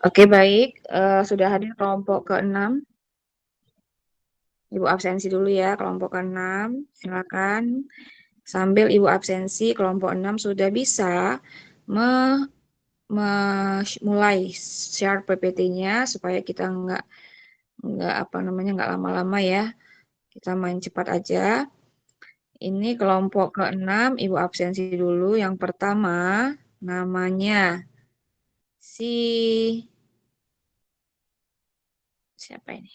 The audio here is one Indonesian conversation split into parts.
Oke, baik. Sudah hadir kelompok ke-6. Ibu absensi dulu ya, kelompok ke-6. Silakan. Sambil Ibu absensi, kelompok 6 sudah bisa mulai share PPT-nya supaya kita nggak lama-lama ya. Kita main cepat aja. Ini kelompok ke-6, Ibu absensi dulu. Yang pertama, namanya siapa ini?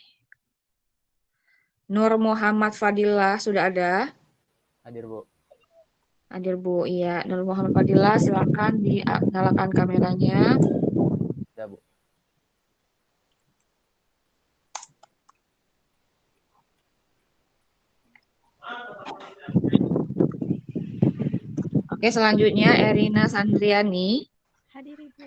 Nur Muhammad Fadilah, sudah ada? Hadir, Bu. Hadir, Bu. Iya, Nur Muhammad Fadilah, silakan dinyalakan kameranya. Ya, Bu. Oke, selanjutnya Erina Sandriani. Hadir, Ibu.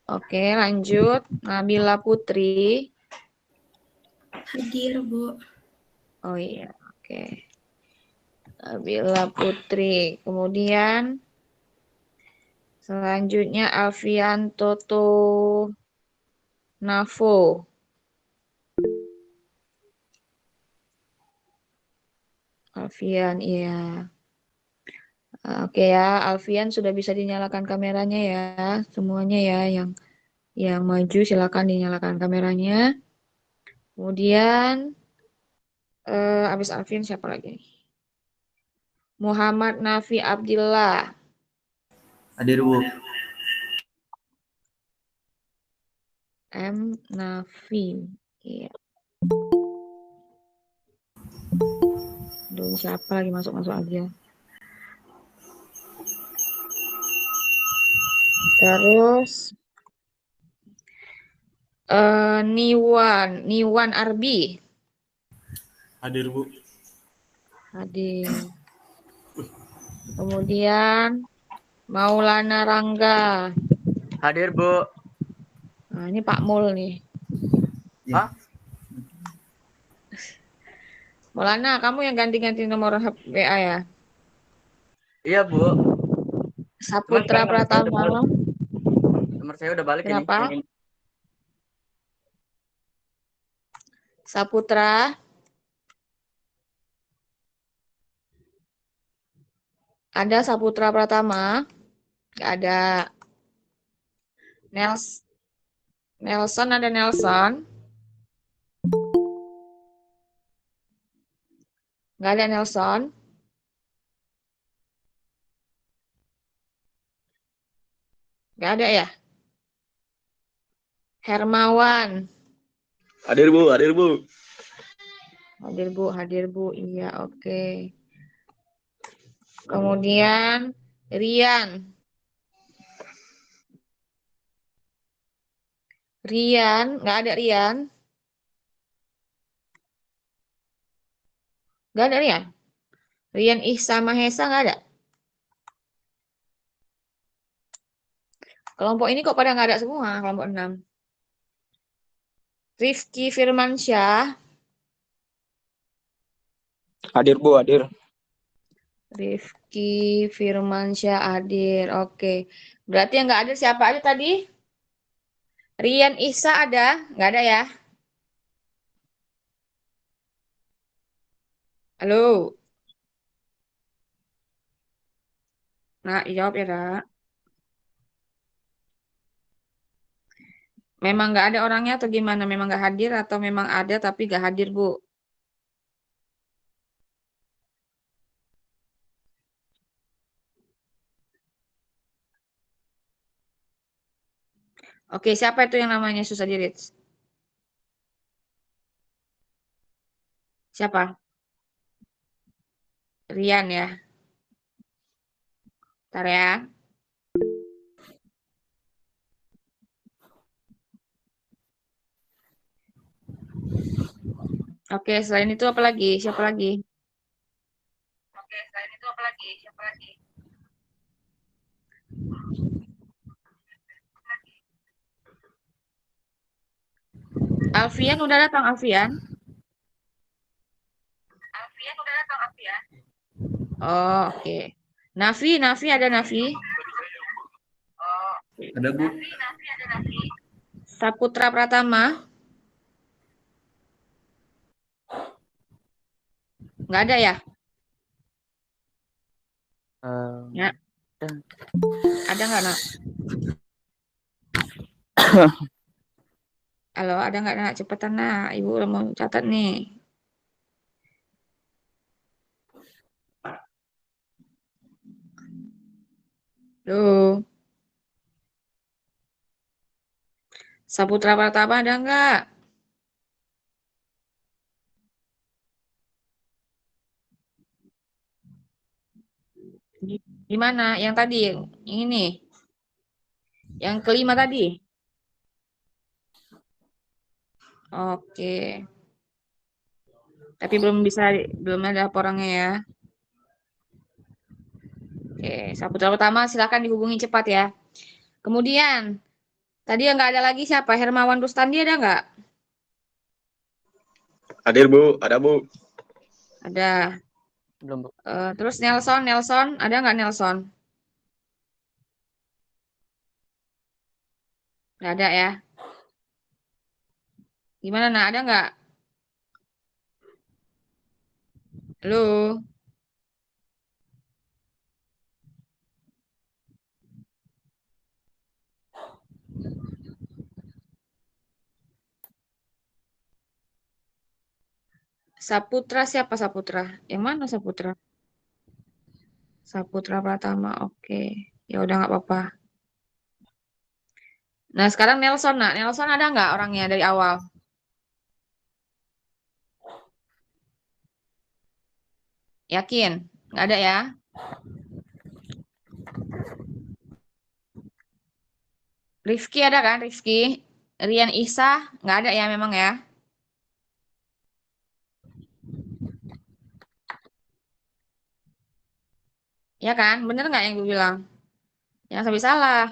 Oke, lanjut. Nabila Putri. Hadir, Bu. Oh iya, oke. Nabila Putri. Kemudian selanjutnya Alfian Toto Navo. Alfian, iya. Oke ya, Alfian sudah bisa dinyalakan kameranya ya. Semuanya ya yang maju silakan dinyalakan kameranya. Kemudian habis Alfian siapa lagi nih? Muhammad Nafi Abdillah. Hadir, Bu. M Nafi. Iya. Aduh, siapa lagi masuk aja. Terus Niwan Arbi. Hadir, Bu. Hadir. Kemudian Maulana Rangga. Hadir, Bu. Nah, ini Pak Mul nih. Hah? Maulana, kamu yang ganti-ganti nomor WA ya? Iya, Bu. Saputra Pratama. Nomor saya udah balik ini. Kenapa? Saputra. Ada Saputra Pratama? Nggak ada. Nelson ada Nelson? Nggak ada Nelson? Nggak ada ya? Hermawan. Hadir, Bu. Hadir, Bu. Hadir Bu. Iya, oke. Kemudian Rian. Rian, nggak ada Rian? Nggak ada Rian? Rian Ihsa Mahesa nggak ada? Kelompok ini kok pada nggak ada semua, kelompok 6. Rifki Firmansyah. Hadir, Bu. Hadir. Rifki Firmansyah hadir. Oke. Berarti yang nggak ada siapa aja tadi? Rian Ihsa ada? Nggak ada ya? Halo? Nah, jawab ya, Kak. Memang nggak ada orangnya atau gimana? Memang nggak hadir atau memang ada tapi nggak hadir, Bu? Oke, siapa itu yang namanya susah dirit? Siapa? Rian ya. Ntar ya. Oke, selain itu apa lagi? Siapa lagi? Oke, selain itu apa lagi? Siapa lagi? Alfian udah datang, Alfian? Alfian udah datang, Alfian? Oh, oke. Nafi ada Nafi. Ada Bu. Saputra Pratama. Nggak ada ya? Ya. Ada nggak, Nak? Halo, ada nggak, Nak? Cepetan, Nak. Ibu udah mau catat nih. Loh. Saputra Pratama ada nggak? Di mana? Yang tadi? Yang ini? Yang kelima tadi? Oke. Tapi belum ada laporannya ya. Oke, Saputra Pratama silakan dihubungi cepat ya. Kemudian, tadi yang nggak ada lagi siapa? Hermawan Rustandi ada nggak? Hadir Bu, ada Bu. Ada. Belum, Bu. Terus Nelson, ada nggak Nelson? Nggak ada ya. Gimana, Nak? Ada nggak? Halo? Saputra siapa Saputra? Yang mana Saputra? Saputra Pratama, oke. Ya udah nggak apa-apa. Nah sekarang Nelson, Nak. Nelson ada nggak orangnya dari awal? Yakin? Nggak ada ya? Rifki ada kan? Rifki? Rian Isa? Nggak ada ya memang ya? Ya kan? Bener nggak yang gue bilang? Jangan sampai salah.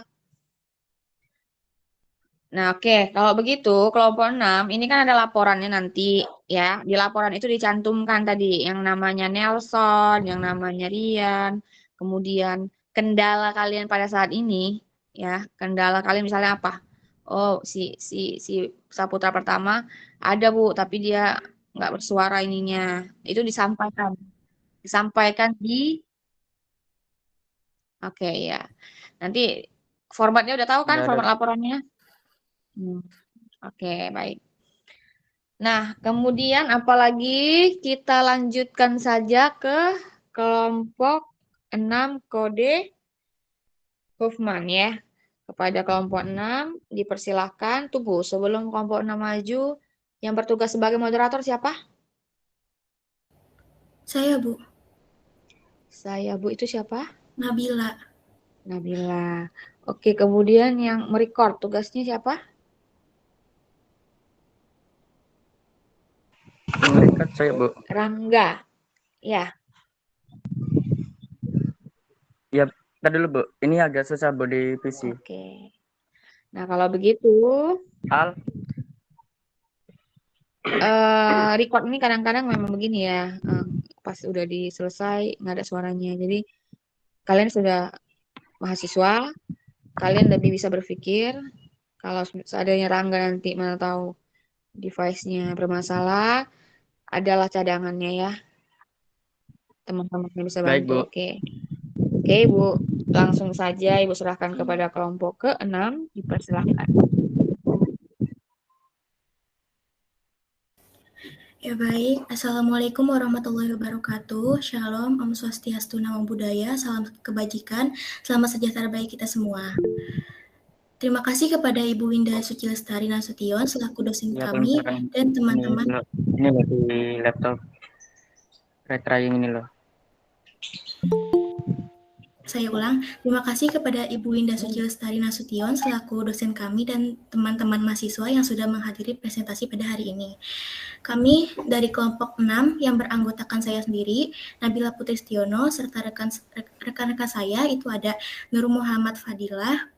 Nah, oke. Kalau begitu, kelompok 6, ini kan ada laporannya nanti, ya. Di laporan itu dicantumkan tadi, yang namanya Nelson, yang namanya Rian, kemudian kendala kalian pada saat ini, ya. Kendala kalian misalnya apa? Oh, si Saputra pertama ada, Bu, tapi dia nggak bersuara ininya. Itu disampaikan. Disampaikan oke, ya. Nanti formatnya udah tahu kan, Udah ada. format laporannya? Oke, baik. Nah, kemudian apalagi kita lanjutkan saja ke kelompok 6 kode Huffman ya. Kepada kelompok 6 dipersilahkan. Tunggu, sebelum kelompok 6 maju, yang bertugas sebagai moderator siapa? Saya, Bu. Saya, Bu, itu siapa? Nabila. Nabila. Oke, kemudian yang merecord tugasnya siapa? Mereka saya, Bu. Rangga. Ya. Ya, tadi dulu, Bu. Ini agak susah, Bu, di PC. Oke. Nah, kalau begitu, Al, record ini kadang-kadang memang begini ya. Pas udah diselesai, nggak ada suaranya. Jadi, kalian sudah mahasiswa, kalian lebih bisa berpikir. Kalau seadanya Rangga nanti mana tahu device-nya bermasalah, adalah cadangannya ya. Teman-teman yang bisa baik, bantu. Bu. Oke. Oke, Ibu. Langsung saja Ibu serahkan kepada kelompok ke-6. Dipersilahkan. Ya baik, Assalamualaikum warahmatullahi wabarakatuh. Shalom, Om Swastiastu, Namo Buddhaya, salam kebajikan, selamat sejahtera bagi kita semua. Terima kasih kepada Ibu Winda Suci Lestari Nasution selaku dosen Ya, kami dan teman-teman. Ini loh di laptop. Retrying ini loh. Saya ulang, terima kasih kepada Ibu Winda Suci Lestari Nasution selaku dosen kami dan teman-teman mahasiswa yang sudah menghadiri presentasi pada hari ini. Kami dari kelompok 6 yang beranggotakan saya sendiri, Nabila Putri Setiono, serta rekan-rekan saya itu ada Nur Muhammad Fadilah,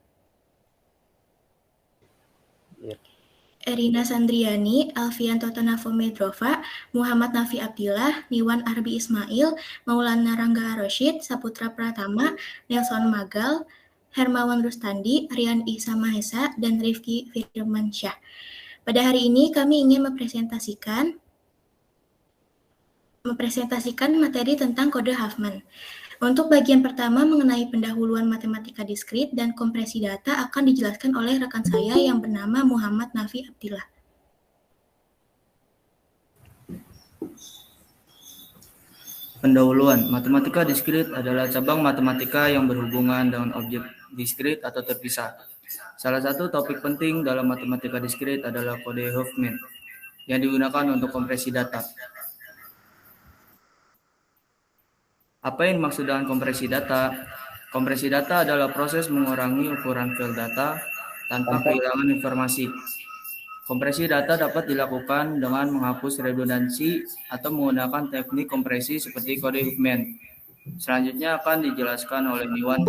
Erina Sandriani, Alfian Totanafo Medrova, Muhammad Nafi Abdillah, Niwan Arbi Ismail, Maulana Rangga Arosyid, Saputra Pratama, Nelson Magal, Hermawan Rustandi, Rian Ihsa Mahesa, dan Rifki Firmansyah. Pada hari ini kami ingin mempresentasikan materi tentang kode Huffman. Untuk bagian pertama mengenai pendahuluan matematika diskrit dan kompresi data akan dijelaskan oleh rekan saya yang bernama Muhammad Nafi Abdillah. Pendahuluan, matematika diskrit adalah cabang matematika yang berhubungan dengan objek diskrit atau terpisah. Salah satu topik penting dalam matematika diskrit adalah kode Huffman yang digunakan untuk kompresi data. Apa yang dimaksud dengan kompresi data? Kompresi data adalah proses mengurangi ukuran file data tanpa kehilangan informasi. Kompresi data dapat dilakukan dengan menghapus redundansi atau menggunakan teknik kompresi seperti kode Huffman. Selanjutnya akan dijelaskan oleh Niwan.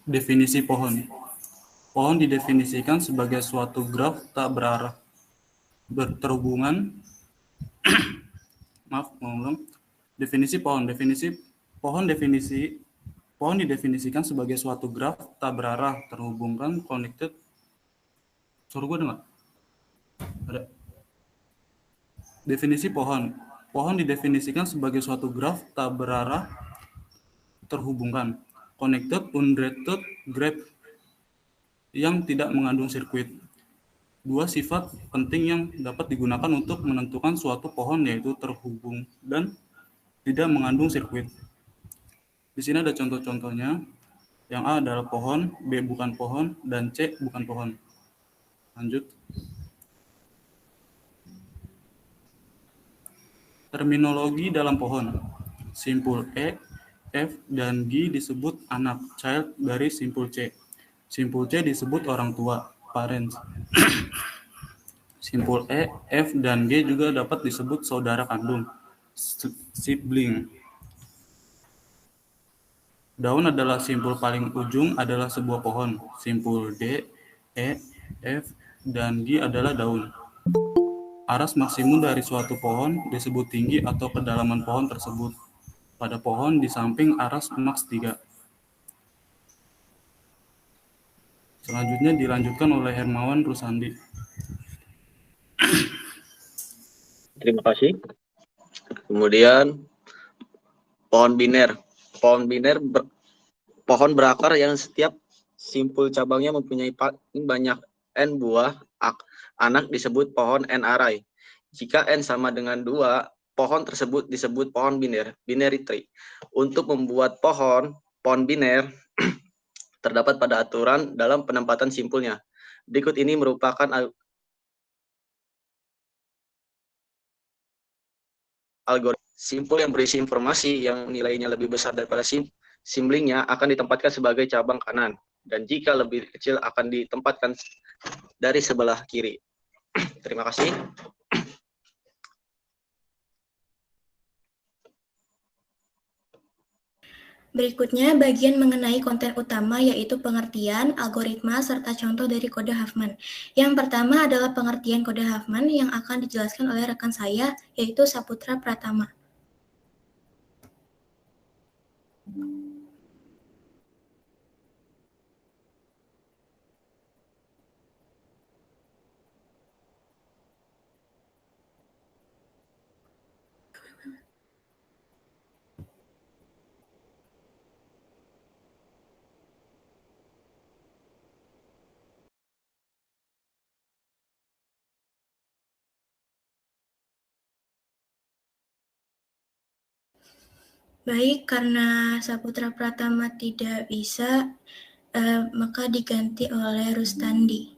Definisi pohon. Pohon didefinisikan sebagai suatu graf tak berarah berterhubungan. Definisi pohon. Pohon didefinisikan sebagai suatu graf tak berarah terhubungkan connected. Suruh gue dengar. Ada. Definisi pohon. Pohon didefinisikan sebagai suatu graf tak berarah terhubungkan connected unrelated graph yang tidak mengandung sirkuit. Dua sifat penting yang dapat digunakan untuk menentukan suatu pohon yaitu terhubung dan tidak mengandung sirkuit. Di sini ada contoh-contohnya. Yang A adalah pohon, B bukan pohon, dan C bukan pohon. Lanjut. Terminologi dalam pohon. Simpul E, F, dan G disebut anak, child, dari simpul C. Simpul C disebut orang tua, parents. Simpul E, F, dan G juga dapat disebut saudara kandung, sibling. Daun adalah simpul paling ujung adalah sebuah pohon. Simpul D, E, F, dan G adalah daun. Aras maksimum dari suatu pohon disebut tinggi atau kedalaman pohon tersebut. Pada pohon di samping aras maks 3. Selanjutnya dilanjutkan oleh Hermawan Rusandi. Terima kasih. Kemudian pohon biner. Pohon berakar yang setiap simpul cabangnya mempunyai banyak n buah anak disebut pohon n-arai. Jika n sama dengan 2, pohon tersebut disebut pohon biner, binary tree. Untuk membuat pohon biner terdapat pada aturan dalam penempatan simpulnya. Berikut ini merupakan algoritma. Simpul yang berisi informasi yang nilainya lebih besar daripada simblingnya akan ditempatkan sebagai cabang kanan, dan jika lebih kecil akan ditempatkan dari sebelah kiri. Terima kasih. Berikutnya bagian mengenai konten utama yaitu pengertian, algoritma, serta contoh dari kode Huffman. Yang pertama adalah pengertian kode Huffman yang akan dijelaskan oleh rekan saya yaitu Saputra Pratama. Baik, karena Saputra Pratama tidak bisa, maka diganti oleh Rustandi.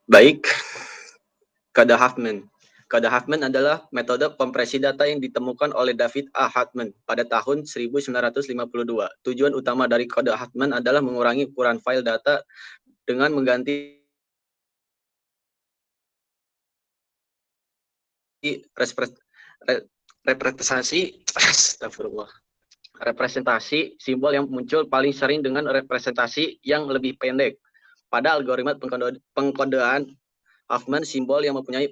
Baik, kode Huffman. Kode Huffman adalah metode kompresi data yang ditemukan oleh David A. Huffman pada tahun 1952. Tujuan utama dari kode Huffman adalah mengurangi ukuran file data dengan mengganti representasi simbol yang muncul paling sering dengan representasi yang lebih pendek. Pada algoritma pengkodean Huffman, simbol yang mempunyai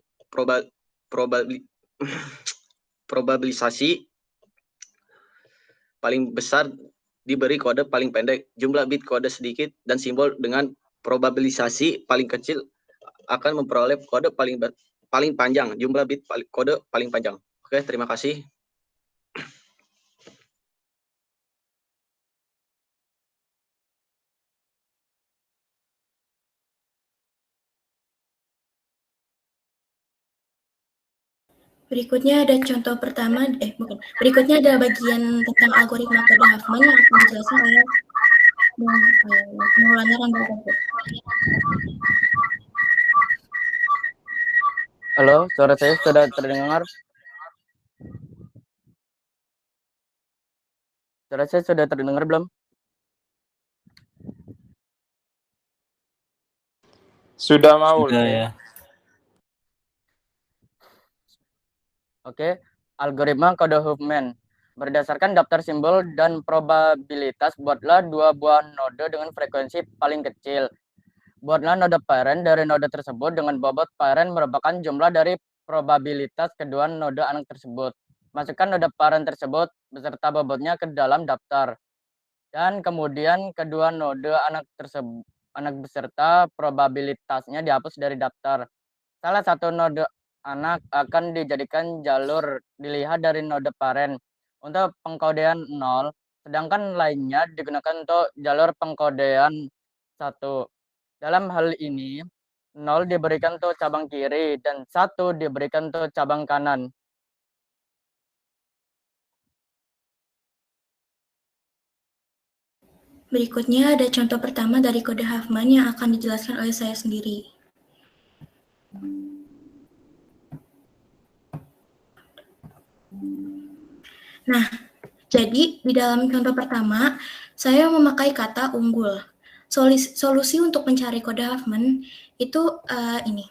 probabilisasi paling besar diberi kode paling pendek. Jumlah bit kode sedikit dan simbol dengan probabilisasi paling kecil akan memperoleh kode paling panjang. Jumlah bit kode paling panjang. Oke, terima kasih. Berikutnya ada contoh pertama, berikutnya ada bagian tentang algoritma kode Huffman yang akan dijelaskan oleh Maulana Rangga. Halo, suara saya sudah terdengar? Suara saya sudah terdengar belum? Sudah mau. Sudah ya. Oke, algoritma kode Huffman. Berdasarkan daftar simbol dan probabilitas, buatlah dua buah node dengan frekuensi paling kecil. Buatlah node parent dari node tersebut dengan bobot parent merupakan jumlah dari probabilitas kedua node anak tersebut. Masukkan node parent tersebut beserta bobotnya ke dalam daftar. Dan kemudian kedua node anak beserta probabilitasnya dihapus dari daftar. Salah satu node anak akan dijadikan jalur dilihat dari node parent untuk pengkodean 0, sedangkan lainnya digunakan untuk jalur pengkodean 1. Dalam hal ini, 0 diberikan untuk cabang kiri dan 1 diberikan untuk cabang kanan. Berikutnya ada contoh pertama dari kode Huffman yang akan dijelaskan oleh saya sendiri. Nah, jadi di dalam contoh pertama, saya memakai kata unggul. Solusi untuk mencari kode Huffman itu ini.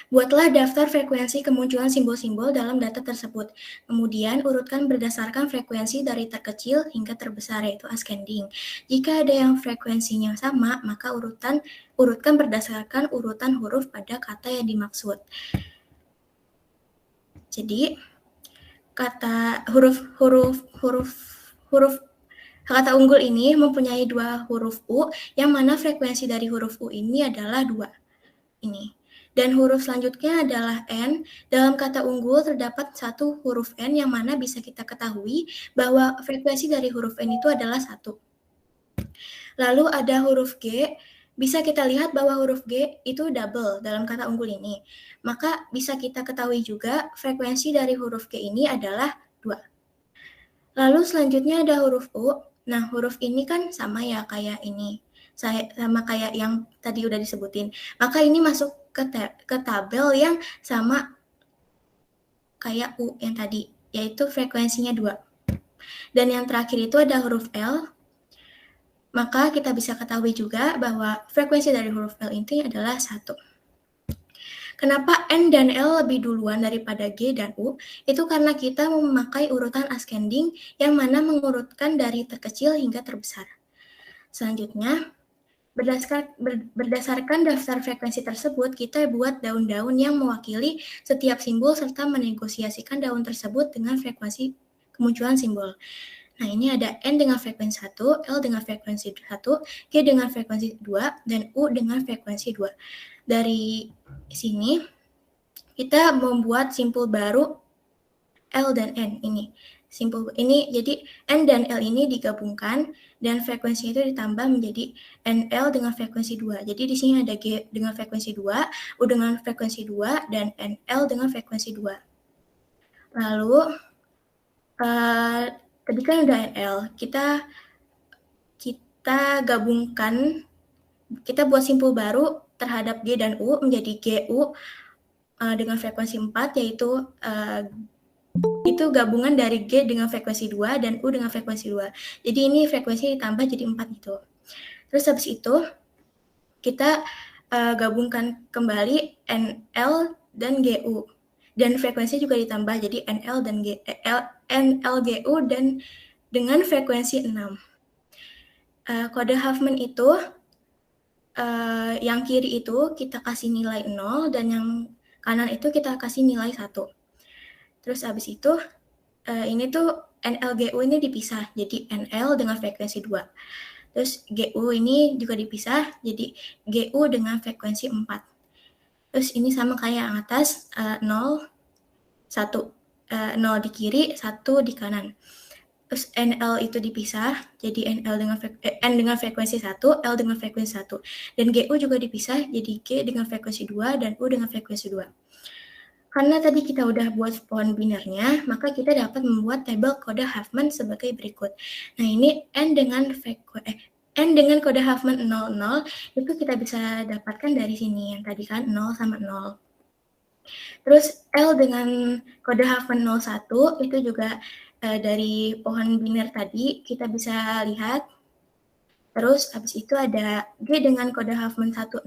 Buatlah daftar frekuensi kemunculan simbol-simbol dalam data tersebut. Kemudian urutkan berdasarkan frekuensi dari terkecil hingga terbesar, yaitu ascending. Jika ada yang frekuensinya sama, maka urutkan berdasarkan urutan huruf pada kata yang dimaksud. Jadi kata kata unggul ini mempunyai dua huruf U, yang mana frekuensi dari huruf U ini adalah 2. Ini. Dan huruf selanjutnya adalah N. Dalam kata unggul terdapat satu huruf N yang mana bisa kita ketahui bahwa frekuensi dari huruf N itu adalah 1. Lalu ada huruf G. Bisa kita lihat bahwa huruf G itu double dalam kata unggul ini. Maka bisa kita ketahui juga frekuensi dari huruf G ini adalah 2. Lalu selanjutnya ada huruf U. Nah, huruf ini kan sama ya kayak ini. Sama kayak yang tadi udah disebutin. Maka ini masuk ke tabel yang sama kayak U yang tadi, yaitu frekuensinya 2. Dan yang terakhir itu ada huruf L. Maka kita bisa ketahui juga bahwa frekuensi dari huruf L ini adalah 1. Kenapa N dan L lebih duluan daripada G dan U? Itu karena kita memakai urutan ascending yang mana mengurutkan dari terkecil hingga terbesar. Selanjutnya, berdasarkan daftar frekuensi tersebut, kita buat daun-daun yang mewakili setiap simbol serta menegosiasikan daun tersebut dengan frekuensi kemunculan simbol. Nah, ini ada N dengan frekuensi 1, L dengan frekuensi 1, G dengan frekuensi 2, dan U dengan frekuensi 2. Dari sini, kita membuat simpul baru L dan N ini. Simpul ini, jadi N dan L ini digabungkan, dan frekuensi itu ditambah menjadi NL dengan frekuensi 2. Jadi di sini ada G dengan frekuensi 2, U dengan frekuensi 2, dan NL dengan frekuensi 2. Lalu, tadi kan udah NL, kita gabungkan, kita buat simpul baru terhadap G dan U menjadi GU dengan frekuensi 4, yaitu itu gabungan dari G dengan frekuensi 2 dan U dengan frekuensi 2. Jadi ini frekuensi ditambah jadi 4 gitu. Terus habis itu kita gabungkan kembali NL dan GU. Dan frekuensi juga ditambah jadi NL dan NLGU dan dengan frekuensi 6. Kode Huffman itu yang kiri itu kita kasih nilai 0 dan yang kanan itu kita kasih nilai 1. Terus habis itu ini tuh NLGU ini dipisah jadi NL dengan frekuensi 2. Terus GU ini juga dipisah jadi GU dengan frekuensi 4. Terus ini sama kayak yang atas 0, 1. 0 di kiri, 1 di kanan. Terus NL itu dipisah jadi N dengan frekuensi 1, L dengan frekuensi 1. Dan GU juga dipisah jadi G dengan frekuensi 2 dan U dengan frekuensi 2. Karena tadi kita udah buat pohon binernya, maka kita dapat membuat tabel kode Huffman sebagai berikut. Nah, ini N dengan kode Huffman 00 itu kita bisa dapatkan dari sini, yang tadi kan 0 sama 0. Terus L dengan kode Huffman 01 itu juga dari pohon biner tadi kita bisa lihat. Terus habis itu ada G dengan kode Huffman 10,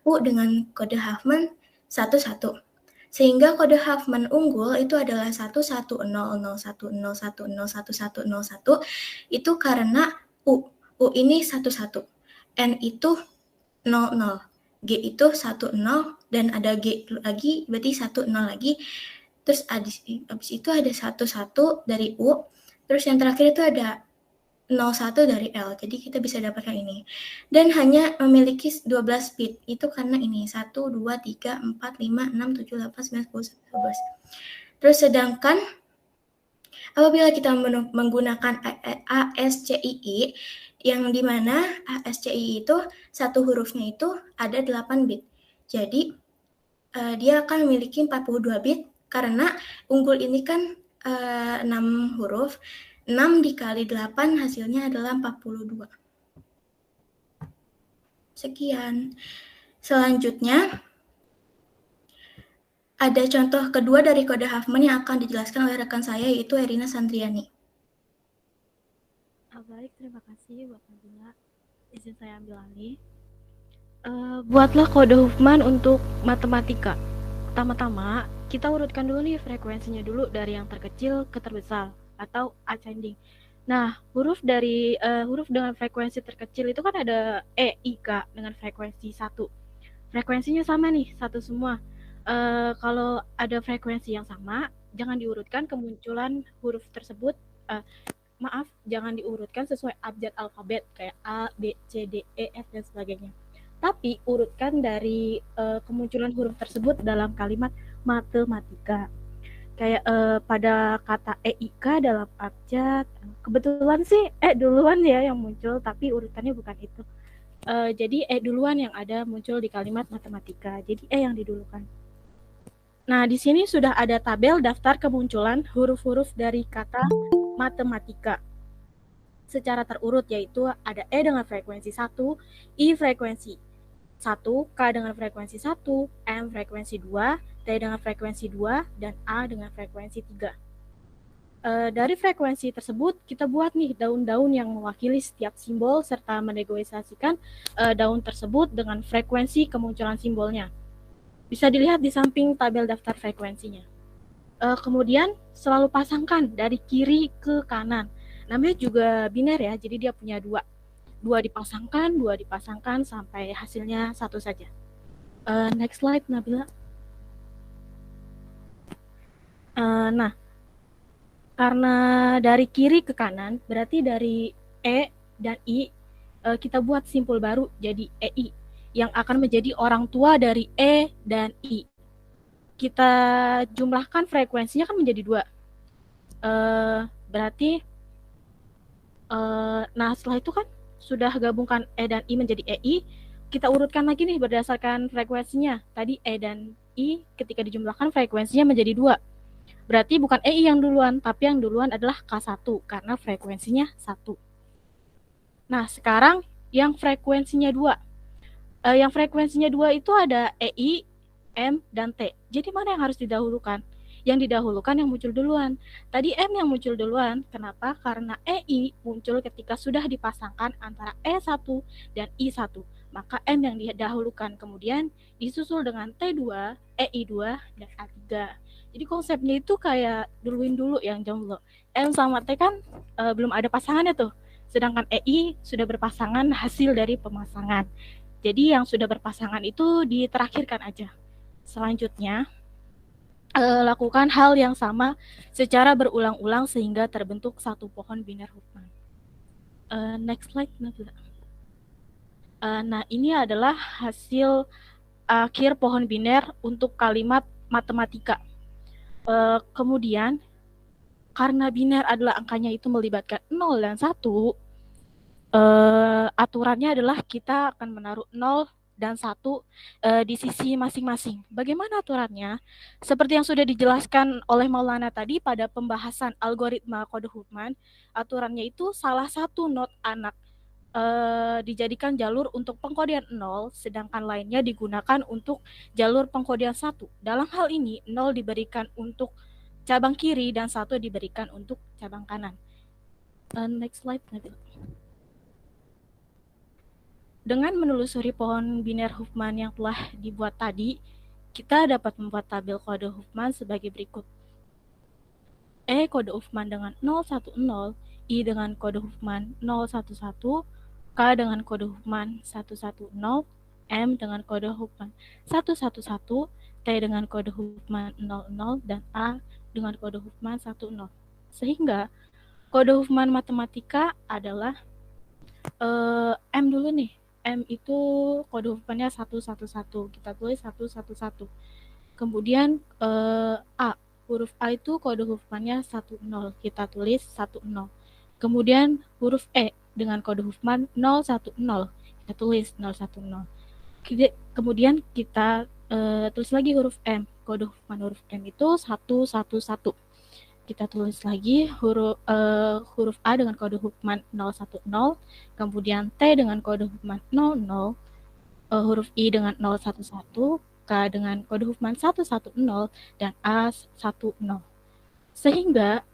U dengan kode Huffman 11. Sehingga kode Huffman unggul itu adalah 11001011011101 itu karena U ini 11, N itu 00, G itu 10 dan ada G lagi berarti 10 lagi. Terus habis itu ada 11 dari U, terus yang terakhir itu ada 01 dari L. Jadi kita bisa dapatkan ini. Dan hanya memiliki 12 bit. Itu karena ini 1, 2, 3, 4, 5, 6, 7, 8, 9, 10, 11. Terus sedangkan apabila kita menggunakan ASCII yang dimana ASCII itu satu hurufnya itu ada 8 bit. Jadi dia akan memiliki 42 bit karena unggul ini kan 6 huruf. 6 dikali 8 hasilnya adalah 42. Sekian. Selanjutnya, ada contoh kedua dari kode Huffman yang akan dijelaskan oleh rekan saya, yaitu Erina Sandriani. Baik, terima kasih Mbak Fadila. Izin saya ambil alih. Buatlah kode Huffman untuk matematika. Pertama-tama, kita urutkan dulu nih frekuensinya dulu dari yang terkecil ke terbesar, atau ascending. Nah, huruf dengan frekuensi terkecil itu kan ada E, I, K dengan frekuensi 1. Frekuensinya sama nih, 1 semua. Kalau ada frekuensi yang sama, jangan diurutkan kemunculan huruf tersebut. Jangan diurutkan sesuai abjad alfabet kayak A, B, C, D, E, F, dan sebagainya. Tapi urutkan dari kemunculan huruf tersebut dalam kalimat matematika. Kayak pada kata EIK dalam abjad, kebetulan sih duluan ya yang muncul, tapi urutannya bukan itu. Jadi duluan yang ada muncul di kalimat matematika, jadi yang didulukan. Nah, di sini sudah ada tabel daftar kemunculan huruf-huruf dari kata matematika secara terurut, yaitu ada E dengan frekuensi 1, I frekuensi 1, K dengan frekuensi 1, M frekuensi 2, T dengan frekuensi 2, dan A dengan frekuensi 3. Dari frekuensi tersebut, kita buat nih daun-daun yang mewakili setiap simbol serta menegosiasikan daun tersebut dengan frekuensi kemunculan simbolnya. Bisa dilihat di samping tabel daftar frekuensinya. Kemudian, selalu pasangkan dari kiri ke kanan. Namanya juga biner ya, jadi dia punya 2. 2 dipasangkan sampai hasilnya 1 saja. Next slide, Nabila. Nah, karena dari kiri ke kanan, berarti dari E dan I kita buat simpul baru jadi EI yang akan menjadi orang tua dari E dan I. Kita jumlahkan frekuensinya kan menjadi 2. Berarti nah setelah itu kan sudah gabungkan E dan I menjadi EI, kita urutkan lagi nih berdasarkan frekuensinya. Tadi E dan I ketika dijumlahkan frekuensinya menjadi 2. Berarti bukan EI yang duluan, tapi yang duluan adalah K1 karena frekuensinya 1. Nah, sekarang yang frekuensinya 2. Yang frekuensinya 2 itu ada EI M, dan T. Jadi mana yang harus didahulukan? Yang didahulukan yang muncul duluan. Tadi M yang muncul duluan. Kenapa? Karena EI muncul ketika sudah dipasangkan antara E1 dan I1. Maka M yang didahulukan. Kemudian disusul dengan T2, EI2, dan A3. Jadi konsepnya itu kayak duluin dulu yang jomblo. M sama T kan belum ada pasangannya tuh. Sedangkan EI sudah berpasangan hasil dari pemasangan. Jadi yang sudah berpasangan itu diterakhirkan aja. Selanjutnya, lakukan hal yang sama secara berulang-ulang sehingga terbentuk satu pohon biner Huffman. Next slide, Nabila. Nah, ini adalah hasil akhir pohon biner untuk kalimat matematika. Kemudian, karena biner adalah angkanya itu melibatkan 0 dan 1, aturannya adalah kita akan menaruh 0 dan 1 di sisi masing-masing. Bagaimana aturannya? Seperti yang sudah dijelaskan oleh Maulana tadi pada pembahasan algoritma kode Huffman, aturannya itu salah satu not anak dijadikan jalur untuk pengkodean 0, sedangkan lainnya digunakan untuk jalur pengkodean 1. Dalam hal ini, 0 diberikan untuk cabang kiri dan 1 diberikan untuk cabang kanan. Next slide, Nabil. Dengan menelusuri pohon biner Huffman yang telah dibuat tadi, kita dapat membuat tabel kode Huffman sebagai berikut. E kode Huffman dengan 010, I dengan kode Huffman 011, K dengan kode Huffman 110, M dengan kode Huffman 111, T dengan kode Huffman 00, dan A dengan kode Huffman 10. Sehingga kode Huffman matematika adalah M dulu nih. M itu kode Huffman-nya 111. Kita tulis 111. Kemudian A. Huruf A itu kode Huffman-nya 10. Kita tulis 10. Kemudian huruf E dengan kode Huffman 010. Kita tulis 010. Kemudian kita tulis lagi huruf M. Kode Huffman huruf M itu 111. Kita tulis lagi huruf A dengan kode Huffman 010, kemudian T dengan kode Huffman 00, huruf I dengan 011, K dengan kode Huffman 110, dan A 10. Sehingga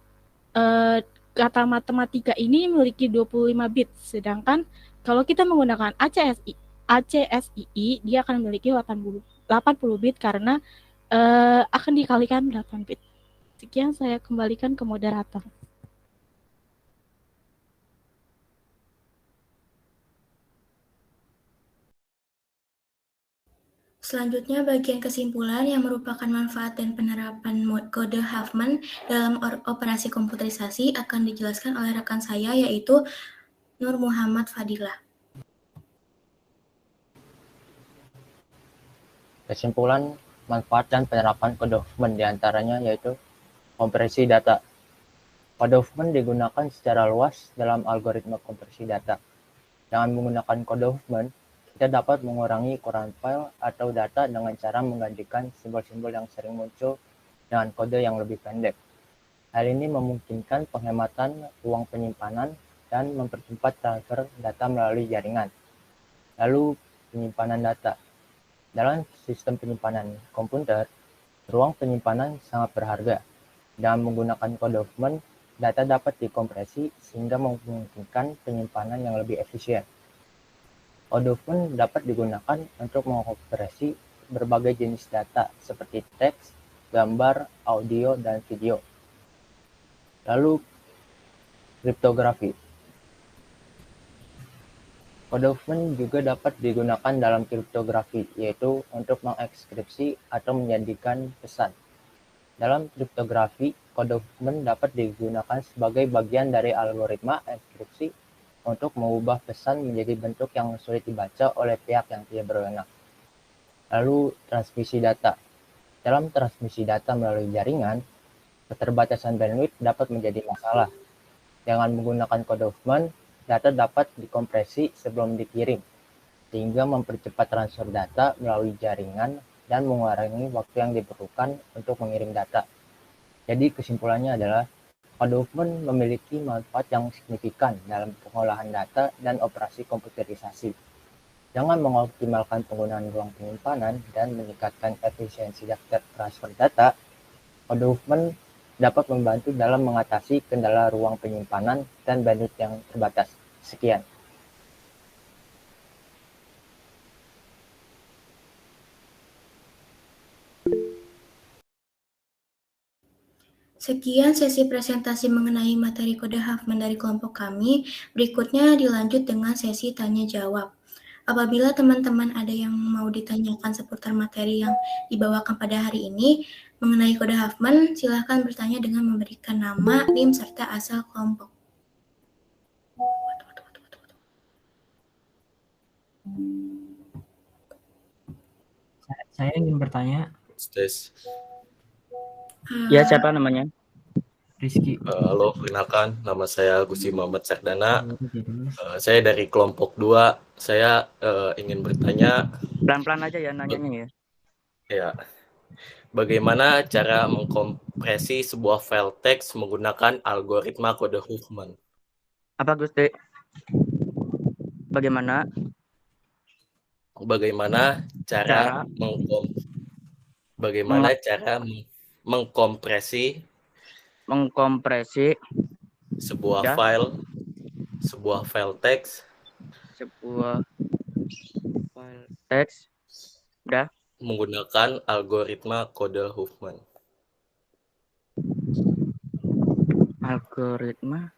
kata matematika ini memiliki 25 bit, sedangkan kalau kita menggunakan ACSII dia akan memiliki 80 bit karena akan dikalikan 8 bit. Sekian, saya kembalikan ke moderator. Selanjutnya, bagian kesimpulan yang merupakan manfaat dan penerapan kode Huffman dalam operasi komputerisasi akan dijelaskan oleh rekan saya, yaitu Nur Muhammad Fadilah. Kesimpulan, manfaat dan penerapan kode Huffman diantaranya yaitu kompresi data. Kode Huffman digunakan secara luas dalam algoritma kompresi data. Dengan menggunakan kode Huffman, kita dapat mengurangi ukuran file atau data dengan cara menggantikan simbol-simbol yang sering muncul dengan kode yang lebih pendek. Hal ini memungkinkan penghematan ruang penyimpanan dan mempercepat transfer data melalui jaringan. Lalu, penyimpanan data. Dalam sistem penyimpanan komputer, ruang penyimpanan sangat berharga. Dengan menggunakan kode Huffman, data dapat dikompresi sehingga memungkinkan penyimpanan yang lebih efisien. Kode Huffman dapat digunakan untuk mengkompresi berbagai jenis data seperti teks, gambar, audio, dan video. Lalu, kriptografi. Kode Huffman juga dapat digunakan dalam kriptografi, yaitu untuk mengekskripsi atau menjadikan pesan. Dalam kriptografi, kode Huffman dapat digunakan sebagai bagian dari algoritma enkripsi untuk mengubah pesan menjadi bentuk yang sulit dibaca oleh pihak yang tidak berwenang. Lalu, transmisi data. Dalam transmisi data melalui jaringan, keterbatasan bandwidth dapat menjadi masalah. Dengan menggunakan kode Huffman, data dapat dikompresi sebelum dikirim, sehingga mempercepat transfer data melalui jaringan dan mengurangi waktu yang diperlukan untuk mengirim data. Jadi kesimpulannya adalah kode Huffman memiliki manfaat yang signifikan dalam pengolahan data dan operasi komputerisasi. Dengan mengoptimalkan penggunaan ruang penyimpanan dan meningkatkan efisiensi daftar transfer data, kode Huffman dapat membantu dalam mengatasi kendala ruang penyimpanan dan bandwidth yang terbatas. Sekian. Sekian sesi presentasi mengenai materi kode Huffman dari kelompok kami. Berikutnya dilanjut dengan sesi tanya jawab. Apabila teman-teman ada yang mau ditanyakan seputar materi yang dibawakan pada hari ini mengenai kode Huffman, silakan bertanya dengan memberikan nama, NIM, serta asal kelompok. Saya ingin bertanya. Ya, siapa namanya? Rizky. Halo, perkenalkan, nama saya Gusti Muhammad Syakdana. Saya dari kelompok 2. Saya ingin bertanya. Pelan-pelan aja ya nanyanya ya. Ya, bagaimana cara mengkompresi sebuah file teks menggunakan algoritma kode Huffman? Apa Gusti? Bagaimana cara mengkompresi sebuah file teks udah menggunakan algoritma kode Huffman. Algoritma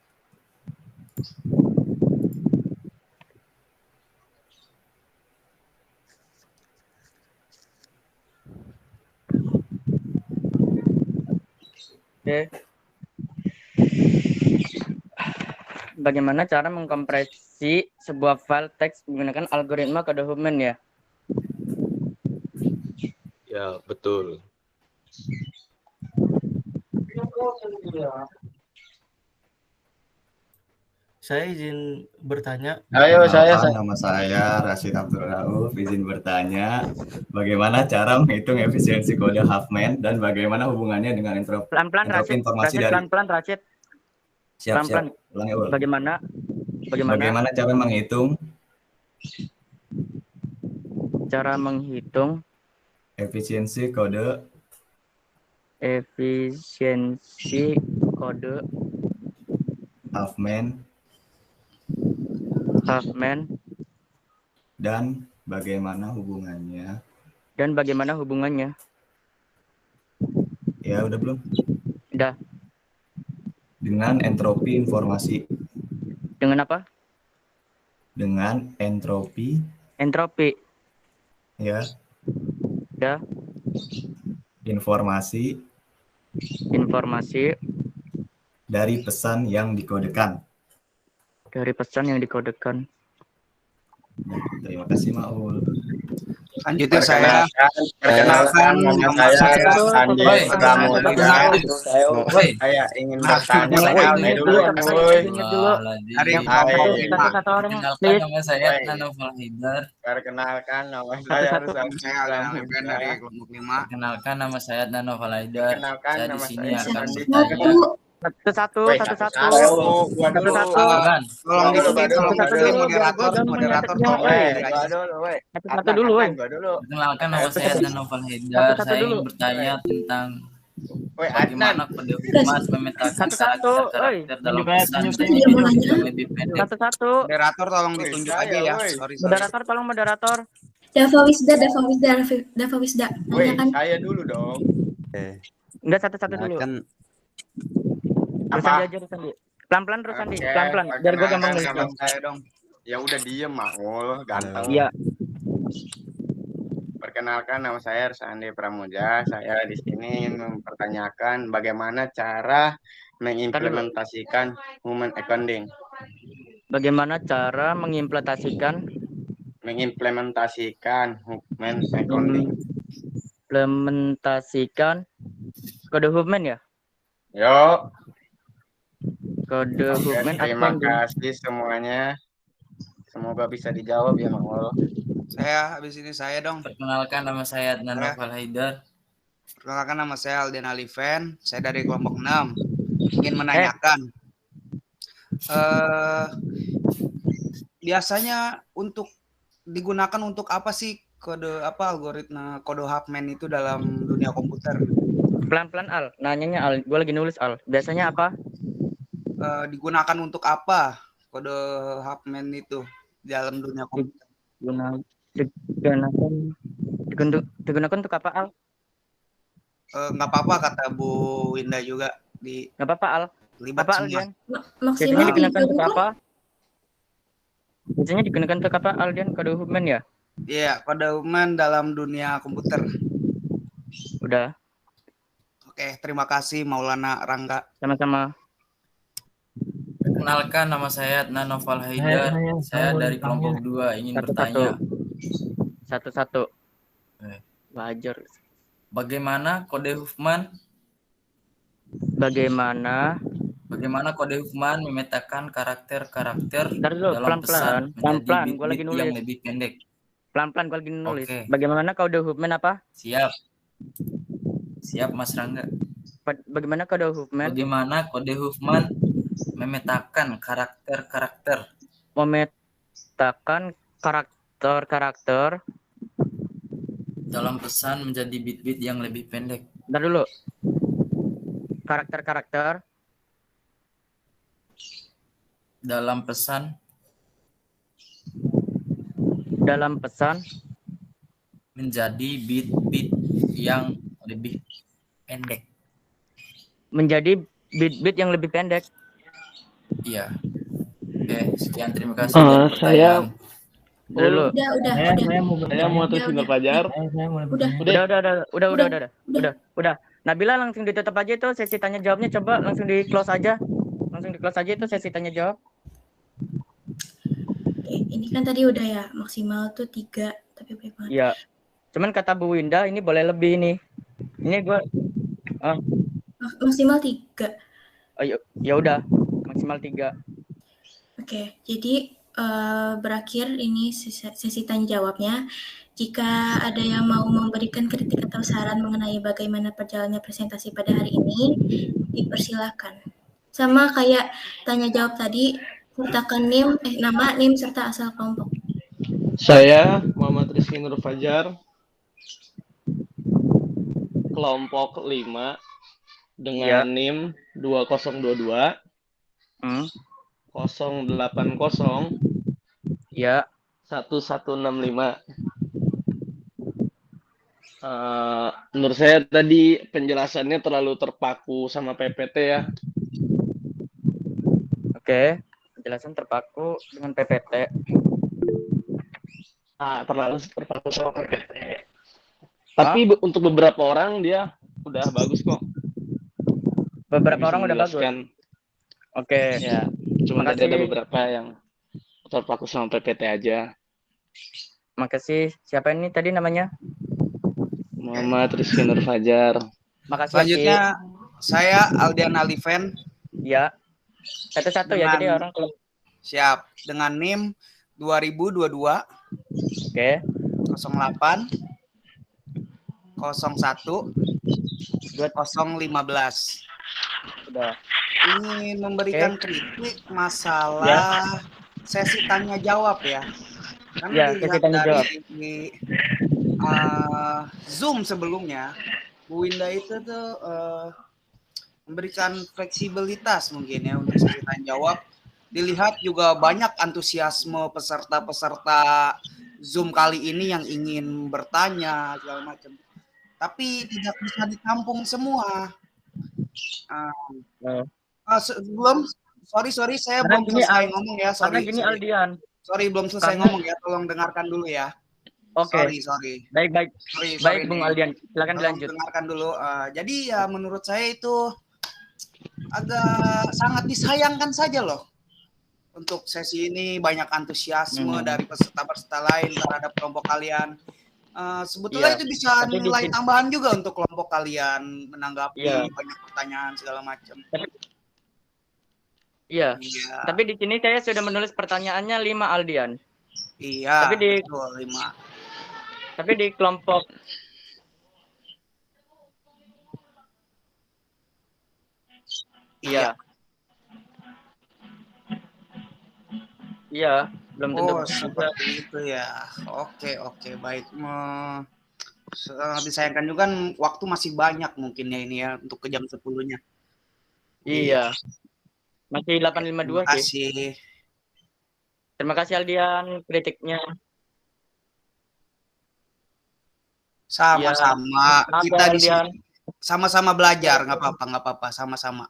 Bagaimana cara mengkompresi sebuah file teks menggunakan algoritma kode Huffman ya? Ya, betul. Saya izin bertanya. Nama saya Rashid Abdul Rauf, izin bertanya, bagaimana cara menghitung efisiensi kode Huffman dan bagaimana hubungannya dengan entropi informasi dari Rashid. Siap. Bagaimana cara menghitung efisiensi kode Huffman dan bagaimana hubungannya? Ya, udah belum? Udah. Dengan entropi informasi. Dengan apa? Dengan entropi. Ya. Udah. Informasi dari pesan yang dikodekan. Terima kasih, Maul. Lanjutnya saya perkenalkan nama saya Andi Pramudia. Saya ingin bertanya dulu. Nama saya Nanoval Haidar. Perkenalkan nama saya dari kelompok 5. Perkenalkan nama saya Nanoval Haidar. Saya di sini akan Satu. Tolong moderator dulu. Perkenalkan nama saya Nanoval Haidar. Saya ingin bertanya tentang bagaimana kode Huffman memetakan karakter dalam pesan lebih pendek. Moderator tolong ditunjuk aja ya. Moderator. Dava Wisda. Saya dulu dong. Enggak, satu dulu. Terus Sandi. Pelan-pelan terus Sandi. Pelan-pelan. Biar gue gampang nulis. Saya dong. Ya udah diem, Maul. Ganteng. Iya. Perkenalkan nama saya Andi Pramudia. Saya di sini ingin mempertanyakan bagaimana cara mengimplementasikan human accounting. Bagaimana cara mengimplementasikan human accounting. Implementasikan kode Huffman ya? Yo. Kode Huffman. Terima kasih semuanya. Semoga bisa dijawab ya, Maul. Habis ini saya dong. Perkenalkan nama saya Nanoval Haidar. Perkenalkan nama saya Alden Aliven. Saya dari kelompok 6. Ingin menanyakan. Biasanya untuk digunakan untuk apa sih algoritma kode Huffman itu dalam dunia komputer? Pelan-pelan Al, nanyanya Al, gue lagi nulis Al. Biasanya apa? Digunakan untuk apa kode Huffman itu dalam dunia komputer? Digunakan untuk apa Al? Nggak apa-apa kata Bu Winda juga di. Nggak apa-apa Al. Libat Apa Al semua. Dian? Maksimal Biasanya digunakan 3 untuk bukan? apa? Biasanya digunakan untuk apa Aldian, kode Huffman ya? Iya, kode Huffman dalam dunia komputer. Udah. Oke, terima kasih Maulana Rangga. Sama-sama. Perkenalkan, nama saya Adnan Noval Haidar. Saya dari kelompok 2 ingin bertanya. Satu-satu. Wajar. Bagaimana kode Huffman? Bagaimana kode Huffman memetakan karakter-karakter dalam pesan pelan-pelan, menjadi gue lagi bit-bit nulis. yang lebih pendek? Pelan-pelan, gue lagi nulis. Oke. Bagaimana kode Huffman apa? Siap Mas Rangga. Bagaimana kode Huffman? Bagaimana kode Huffman memetakan karakter-karakter? Memetakan karakter-karakter dalam pesan menjadi bit-bit yang lebih pendek. Bentar dulu. Karakter-karakter dalam pesan menjadi bit-bit yang lebih pendek. Menjadi bit-bit yang lebih pendek. Iya. Oke, sekian, terima kasih. Pertanyaan. Dulu. Udah. Saya mau terus Fajar. Udah. Nabila langsung ditutup aja itu sesi tanya jawabnya, coba langsung di close aja. Langsung di close aja itu sesi tanya jawab. Oke, ini kan tadi udah ya, maksimal tuh 3, tapi baik banget. Iya. Cuman kata Bu Winda ini boleh lebih nih. Ini gua Maksimal 3. Oh, ya udah, maksimal 3. Oke, jadi berakhir ini sesi tanya jawabnya. Jika ada yang mau memberikan kritik atau saran mengenai bagaimana perjalannya presentasi pada hari ini, dipersilakan. Sama kayak tanya jawab tadi, sertakan nama, NIM, serta asal kelompok. Saya Muhammad Rizky Nur Fajar, kelompok 5 dengan NIM 2022 080 1165. Menurut saya tadi penjelasannya terlalu terpaku sama PPT ya. Oke, penjelasan terpaku dengan PPT. Terlalu terpaku sama PPT. Tapi untuk beberapa orang dia udah bagus kok. Beberapa orang udah bagus. Oke. Ya, cuma ada beberapa yang terpaku sama PPT aja. Makasih. Siapa ini tadi namanya? Muhammad Rizky Nur Fajar. Makasih. Selanjutnya saya Aldian Aliven. Ya. Satu-satu ya, jadi orang kalau siap dengan NIM 2022. Oke. 08 01 015. Udah. Ingin memberikan kritik masalah sesi tanya jawab ya. Kan dilihat dari Zoom sebelumnya, Bu Winda itu tuh memberikan fleksibilitas mungkin ya untuk sesi tanya jawab. Dilihat juga banyak antusiasme peserta-peserta Zoom kali ini yang ingin bertanya segala macam. Tapi tidak bisa ditampung semua. Sorry, saya belum selesai ngomong ya. Sorry. Aldian. Sorry, belum selesai ngomong ya. Tolong dengarkan dulu ya. Oke. Sorry. Baik. Sorry, baik, Bung Aldian. Silakan dilanjut. Dengarkan dulu. Jadi ya menurut saya itu agak sangat disayangkan saja loh. Untuk sesi ini banyak antusiasme dari peserta-peserta lain terhadap kelompok kalian. Sebetulnya itu bisa nilai tambahan juga untuk kelompok kalian menanggapi banyak pertanyaan segala macam. Iya. Tapi di sini saya sudah menulis pertanyaannya 5 Aldian. Iya. Tapi di 5. Tapi di kelompok Iya. belum tentu Oh, bisa. seperti itu ya. Oke, baik. Sangat disayangkan juga kan waktu masih banyak mungkin ya ini ya untuk ke jam 10-nya. Iya. Masih 8.52 Terima sih. kasih. Terima kasih Aldian kritiknya. Sama-sama. Maaf Kita ya, di sini Aldian. sama-sama belajar, nggak apa-apa, sama-sama.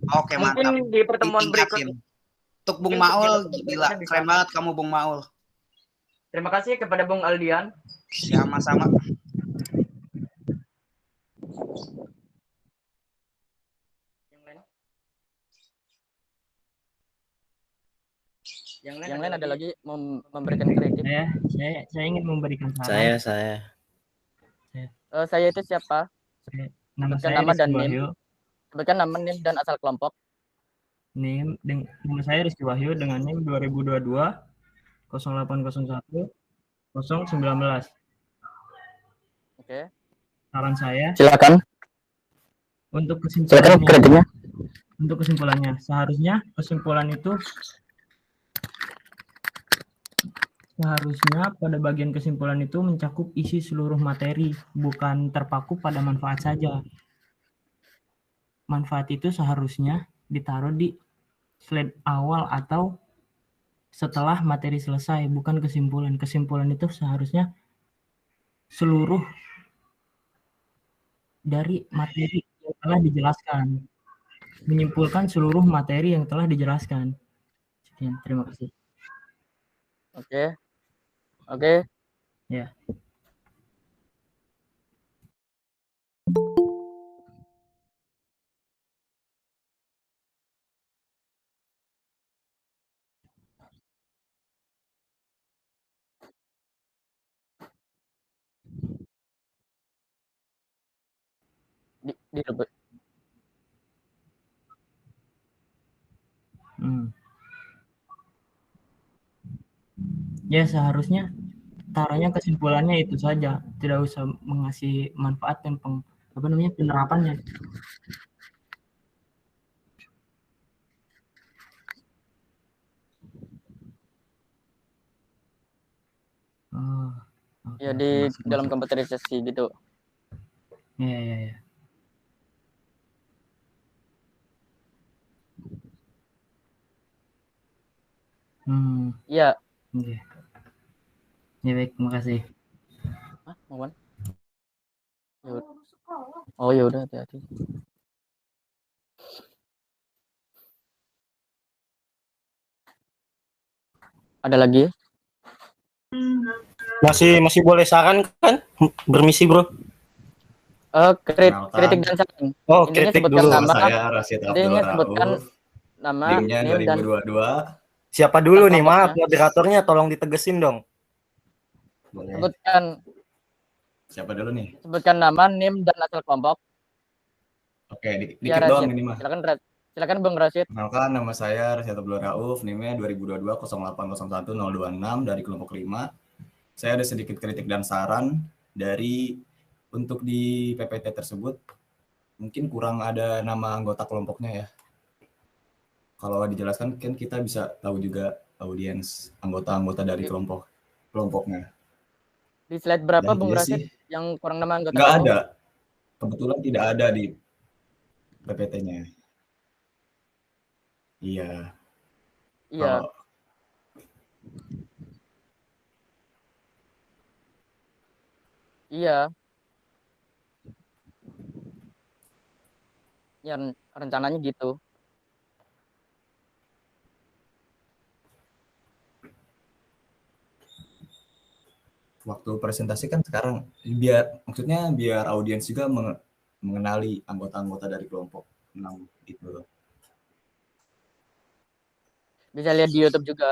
Oke, Mungkin mantap. di pertemuan Ditingkatin. berikut. Untuk Bung Mungkin di Maul, pertemuan gila, berikutnya bisa. keren banget kamu Bung Maul. Terima kasih kepada Bung Aldian. Sama-sama. Yang lain ada lagi memberikan kritik. Saya ingin memberikan saran. Saya itu siapa? Nama Sebutkan saya nama dan Rizky NIM. Wahyu. Sebutkan nama, NIM dan asal kelompok. Nama saya Rizky Wahyu dengan NIM 2022 0801 019. Oke. Saran saya. Silakan. Untuk Silakan kritiknya. Untuk kesimpulannya, seharusnya pada bagian kesimpulan itu mencakup isi seluruh materi, bukan terpaku pada manfaat saja. Manfaat itu seharusnya ditaruh di slide awal atau setelah materi selesai, bukan kesimpulan. Kesimpulan itu seharusnya seluruh dari materi yang telah dijelaskan. Menyimpulkan seluruh materi yang telah dijelaskan. Sekian, terima kasih. Oke. Ya. Ya, seharusnya taruhnya kesimpulannya itu saja, tidak usah mengasih manfaat dan penerapannya. Ya di dalam komputerisasi gitu. Ya. Iya. Ya baik, terima kasih. Mohon. Oh ya udah, hati-hati. Ada lagi? Masih boleh saran kan? Permisi, Bro. Kritik dan saran. Oh, Intinya kritik sebutkan dulu. nama. Saya Rashid Abdul Intinya sebutkan Rauf. nama, NIM-nya NIM dan 2022. Siapa dulu nih? kelompoknya. Maaf, moderatornya tolong ditegesin dong. Boleh. Sebutkan Siapa dulu nih? Sebutkan nama, NIM dan asal kelompok. Oke, dikit Ya, doang Rashid. ini mah. Silakan Bung Rashid. Kenalkan, nama saya Rashid Abdul Rauf, NIM-nya 2022 0801 026 dari kelompok 5. Saya ada sedikit kritik dan saran dari untuk di PPT tersebut. Mungkin kurang ada nama anggota kelompoknya ya. Kalau dijelaskan kan kita bisa tahu juga audiens anggota-anggota dari kelompoknya. Di slide berapa Dan Bung iya Rashid sih. yang kurang nama anggota Nggak kelompok? ada. Kebetulan tidak ada di PPT-nya. Iya. Iya. Iya. Ya, rencananya gitu. Waktu presentasi kan sekarang biar audiens juga mengenali anggota-anggota dari kelompok 6 itu. Bisa lihat di YouTube juga.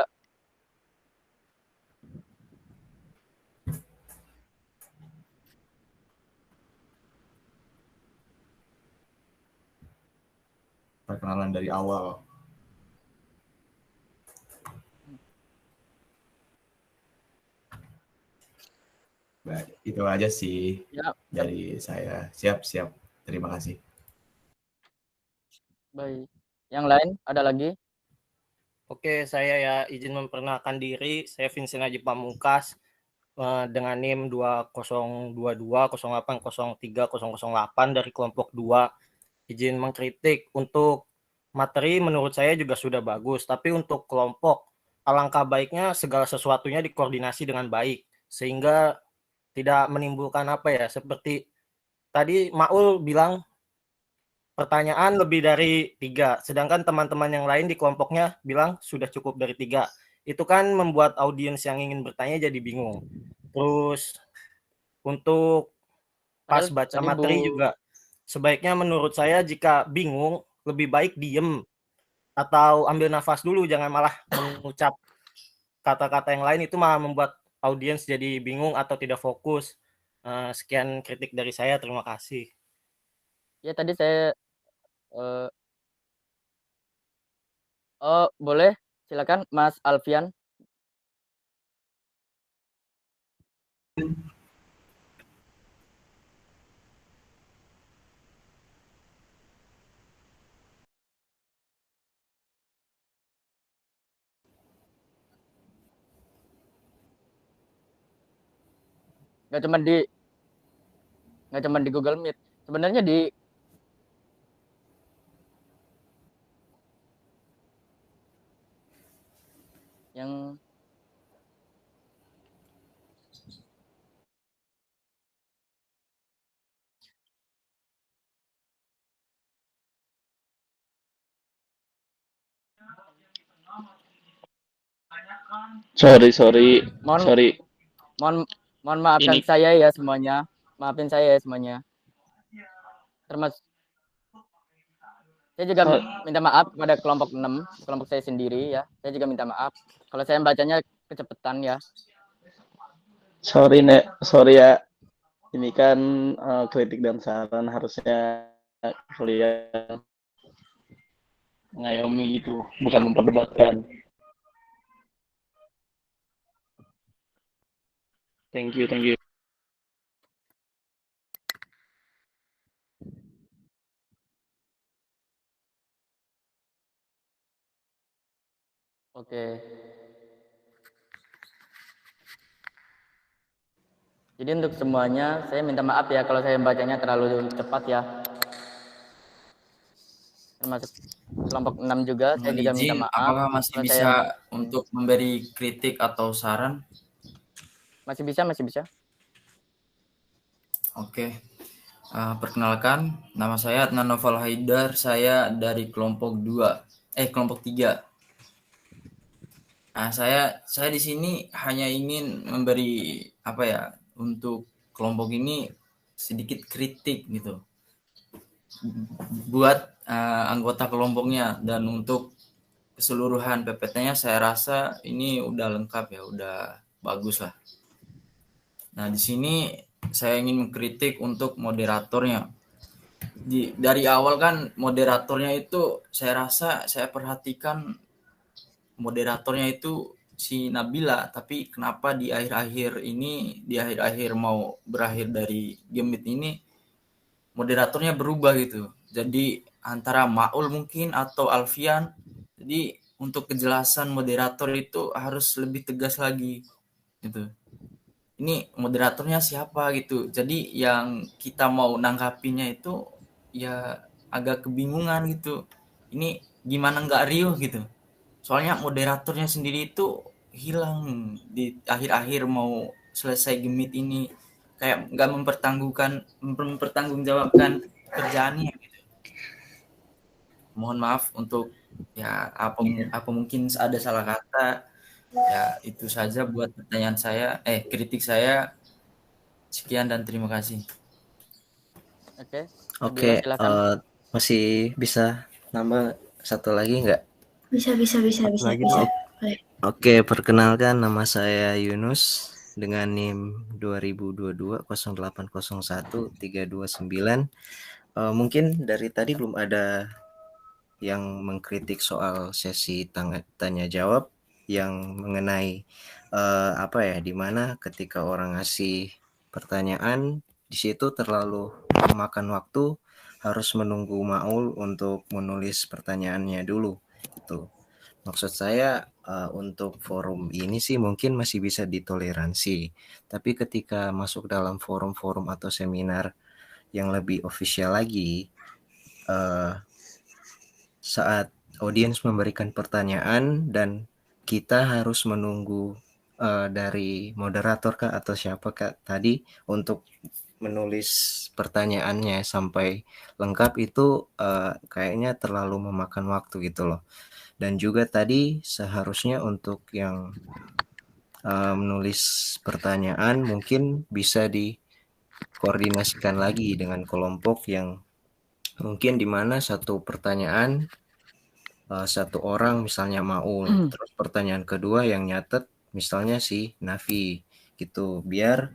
Perkenalan dari awal. Baik, itu aja sih dari saya. Siap. Terima kasih. Baik. Yang lain ada lagi? Oke, saya ya izin memperkenalkan diri. Saya Vincent Haji Pamungkas dengan NIM 2022-0803-008 dari kelompok 2. Izin mengkritik. Untuk materi menurut saya juga sudah bagus, tapi untuk kelompok alangkah baiknya segala sesuatunya dikoordinasi dengan baik sehingga tidak menimbulkan seperti tadi Maul bilang pertanyaan lebih dari 3, sedangkan teman-teman yang lain di kelompoknya bilang sudah cukup dari 3. Itu kan membuat audiens yang ingin bertanya jadi bingung. Terus untuk pas baca materi juga sebaiknya menurut saya jika bingung lebih baik diem atau ambil nafas dulu, jangan malah mengucap kata-kata yang lain, itu malah membuat audiens jadi bingung atau tidak fokus. Sekian kritik dari saya, terima kasih. Ya tadi saya boleh silakan Mas Alfian. Nggak cuma di Google Meet, sebenarnya di yang Sorry. Mohon maafkan saya ya semuanya. Maafin saya ya semuanya. Termasuk saya juga minta maaf kepada kelompok 6, kelompok saya sendiri ya. Saya juga minta maaf kalau saya bacanya kecepatan ya. Sorry ya. Ini kan kritik dan saran, harusnya kalian ngayomi gitu, bukan memperdebatkan. Thank you. Oke. Jadi untuk semuanya saya minta maaf ya kalau saya bacanya terlalu cepat ya. Termasuk kelompok 6 juga saya juga minta maaf. Apakah masih bisa untuk memberi kritik atau saran? Masih bisa. Oke. Perkenalkan, nama saya Adnan Noval Haidar, saya dari kelompok 3. Nah, saya di sini hanya ingin memberi untuk kelompok ini sedikit kritik gitu. Buat anggota kelompoknya, dan untuk keseluruhan PPT-nya saya rasa ini udah lengkap ya, udah bagus lah. Nah, di sini saya ingin mengkritik untuk moderatornya. Dari awal kan moderatornya itu saya rasa saya perhatikan moderatornya itu si Nabila, tapi kenapa di akhir-akhir mau berakhir dari game ini moderatornya berubah gitu. Jadi antara Maul mungkin atau Alfian. Jadi untuk kejelasan moderator itu harus lebih tegas lagi gitu. Ini moderatornya siapa gitu. Jadi yang kita mau nangkapinya itu ya agak kebingungan gitu. Ini gimana nggak riuh gitu. Soalnya moderatornya sendiri itu hilang di akhir-akhir mau selesai gemit ini, kayak nggak mempertanggungjawabkan kerjaannya gitu. Mohon maaf untuk ya apa mungkin ada salah kata. Ya itu saja buat pertanyaan saya, kritik saya. Sekian dan terima kasih. Oke, masih bisa nambah satu lagi nggak? Bisa. Oke, perkenalkan nama saya Yunus dengan NIM 2022-0801-329. Mungkin dari tadi belum ada yang mengkritik soal sesi tanya jawab yang mengenai di mana ketika orang ngasih pertanyaan di situ terlalu memakan waktu, harus menunggu Maul untuk menulis pertanyaannya dulu gitu. Maksud saya untuk forum ini sih mungkin masih bisa ditoleransi, tapi ketika masuk dalam forum-forum atau seminar yang lebih official lagi, saat audiens memberikan pertanyaan dan kita harus menunggu dari moderator kah atau siapa kah tadi untuk menulis pertanyaannya sampai lengkap itu kayaknya terlalu memakan waktu gitu loh. Dan juga tadi seharusnya untuk yang menulis pertanyaan mungkin bisa dikoordinasikan lagi dengan kelompok yang mungkin di mana satu pertanyaan satu orang misalnya Maul, terus pertanyaan kedua yang nyatet misalnya si Nafi gitu, biar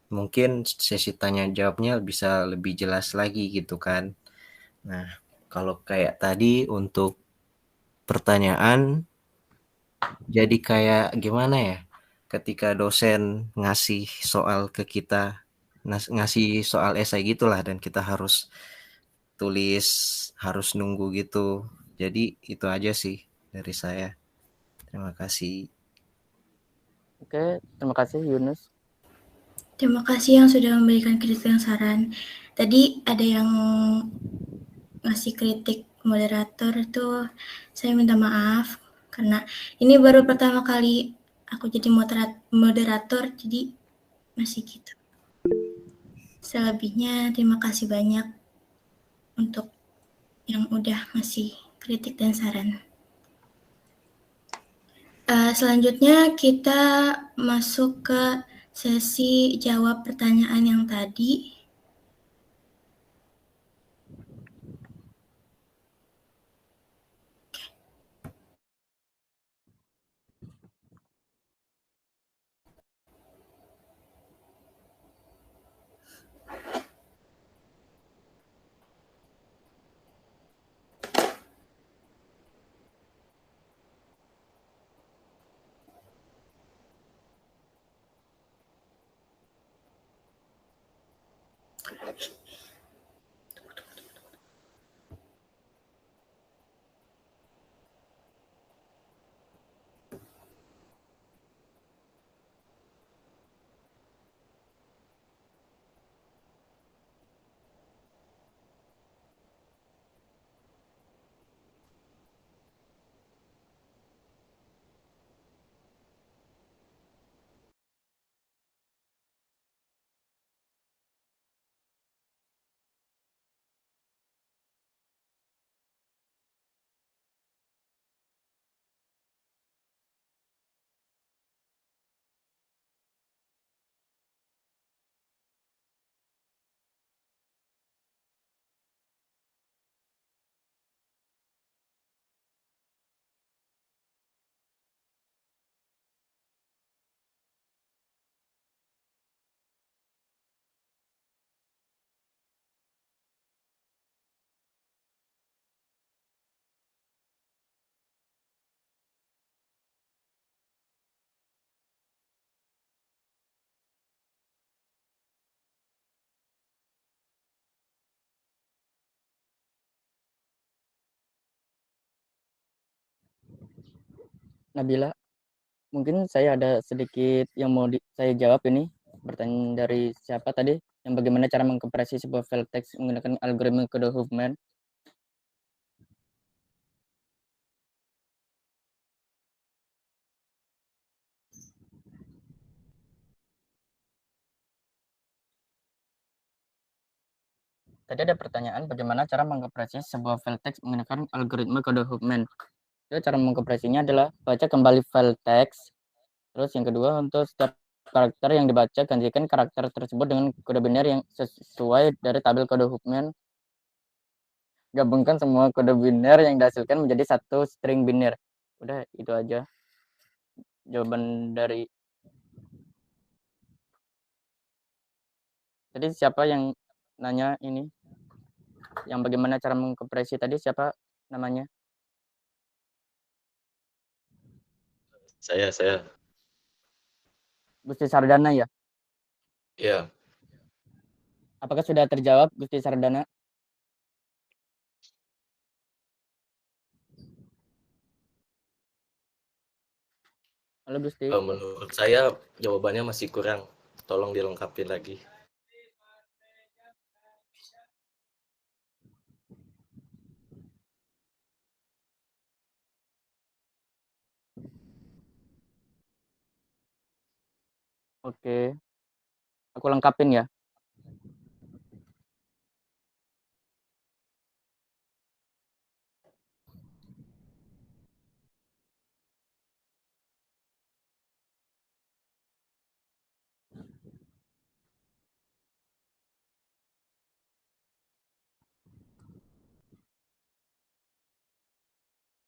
mungkin sesi tanya jawabnya bisa lebih jelas lagi gitu kan. Nah, kalau kayak tadi untuk pertanyaan jadi kayak gimana ya? Ketika dosen ngasih soal ke kita, ngasih soal esai gitulah dan kita harus tulis, harus nunggu gitu. Jadi itu aja sih dari saya. Terima kasih. Oke, terima kasih Yunus. Terima kasih yang sudah memberikan kritik dan saran. Tadi ada yang ngasih kritik moderator itu, saya minta maaf karena ini baru pertama kali aku jadi moderator, jadi masih gitu. Selebihnya terima kasih banyak untuk yang udah ngasih kritik dan saran. Selanjutnya kita masuk ke sesi jawab pertanyaan yang tadi. Nabila, mungkin saya ada sedikit yang mau saya jawab ini. Pertanyaan dari siapa tadi? Yang bagaimana cara mengkompresi sebuah file text menggunakan algoritma kode Huffman? Tadi ada pertanyaan bagaimana cara mengkompresi sebuah file text menggunakan algoritma kode Huffman. Jadi cara mengkompresinya adalah baca kembali file text. Terus yang kedua, untuk setiap karakter yang dibaca, gantikan karakter tersebut dengan kode biner yang sesuai dari tabel kode Huffman. Gabungkan semua kode biner yang dihasilkan menjadi satu string biner. Udah, itu aja jawaban dari. Jadi siapa yang nanya ini? Yang bagaimana cara mengkompresi tadi, siapa namanya? Saya. Gusti Sardana ya? Iya. Apakah sudah terjawab Gusti Sardana? Halo Gusti. Menurut saya jawabannya masih kurang. Tolong dilengkapin lagi. Oke, aku lengkapin ya.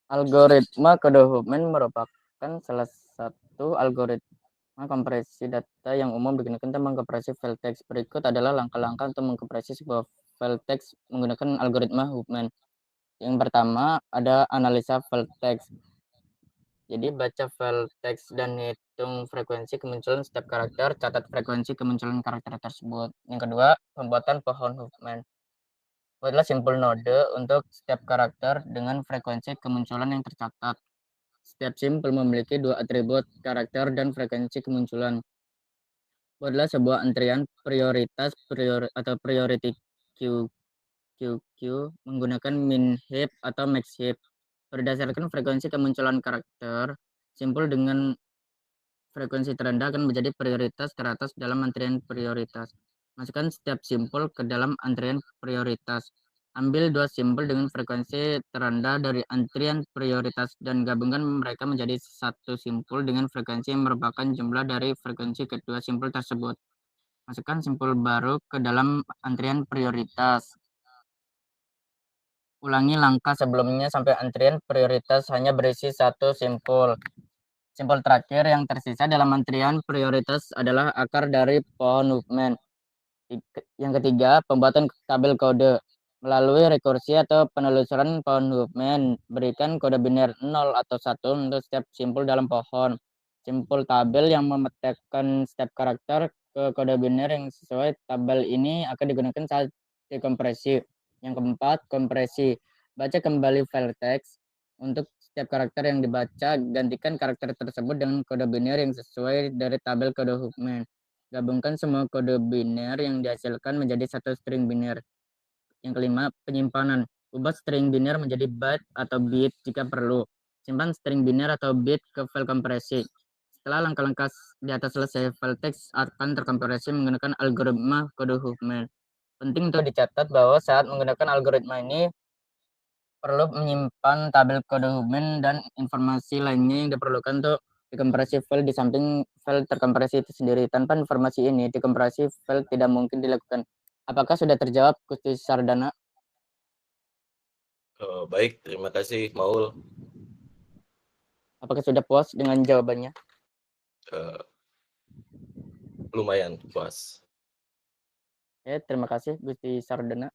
Algoritma kode Huffman merupakan salah satu algoritma kompresi data yang umum digunakan untuk mengkompresi file teks. Berikut adalah langkah-langkah untuk mengkompresi sebuah file teks menggunakan algoritma Huffman. Yang pertama ada analisa file teks. Jadi baca file teks dan hitung frekuensi kemunculan setiap karakter, catat frekuensi kemunculan karakter tersebut. Yang kedua, pembuatan pohon Huffman. Buatlah simpul node untuk setiap karakter dengan frekuensi kemunculan yang tercatat. Setiap simpul memiliki dua atribut, karakter dan frekuensi kemunculan. Buatlah sebuah antrian prioritas atau priority queue menggunakan min heap atau max heap. Berdasarkan frekuensi kemunculan karakter, simpul dengan frekuensi terendah akan menjadi prioritas teratas dalam antrian prioritas. Masukkan setiap simpul ke dalam antrian prioritas. Ambil dua simpul dengan frekuensi terendah dari antrian prioritas dan gabungkan mereka menjadi satu simpul dengan frekuensi yang merupakan jumlah dari frekuensi kedua simpul tersebut. Masukkan simpul baru ke dalam antrian prioritas. Ulangi langkah sebelumnya sampai antrian prioritas hanya berisi satu simpul. Simpul terakhir yang tersisa dalam antrian prioritas adalah akar dari pohon Huffman. Yang ketiga, pembuatan tabel kode. Melalui rekursi atau penelusuran pohon Huffman, berikan kode biner 0 atau 1 untuk setiap simpul dalam pohon. Simpul tabel yang memetakan setiap karakter ke kode biner yang sesuai tabel ini akan digunakan saat dekompresi. Yang keempat, kompresi. Baca kembali file teks. Untuk setiap karakter yang dibaca, gantikan karakter tersebut dengan kode biner yang sesuai dari tabel kode Huffman. Gabungkan semua kode biner yang dihasilkan menjadi satu string biner. Yang kelima, penyimpanan. Ubah string biner menjadi byte atau bit jika perlu. Simpan string biner atau bit ke file kompresi. Setelah langkah-langkah di atas selesai, file teks akan terkompresi menggunakan algoritma kode Huffman. Penting untuk dicatat bahwa saat menggunakan algoritma ini, perlu menyimpan tabel kode Huffman dan informasi lainnya yang diperlukan untuk dekompresi file di samping file terkompresi itu sendiri. Tanpa informasi ini, dekompresi file tidak mungkin dilakukan. Apakah sudah terjawab, Gusti Sardana? Baik, terima kasih, Maul. Apakah sudah puas dengan jawabannya? Lumayan puas. Ya, terima kasih, Gusti Sardana.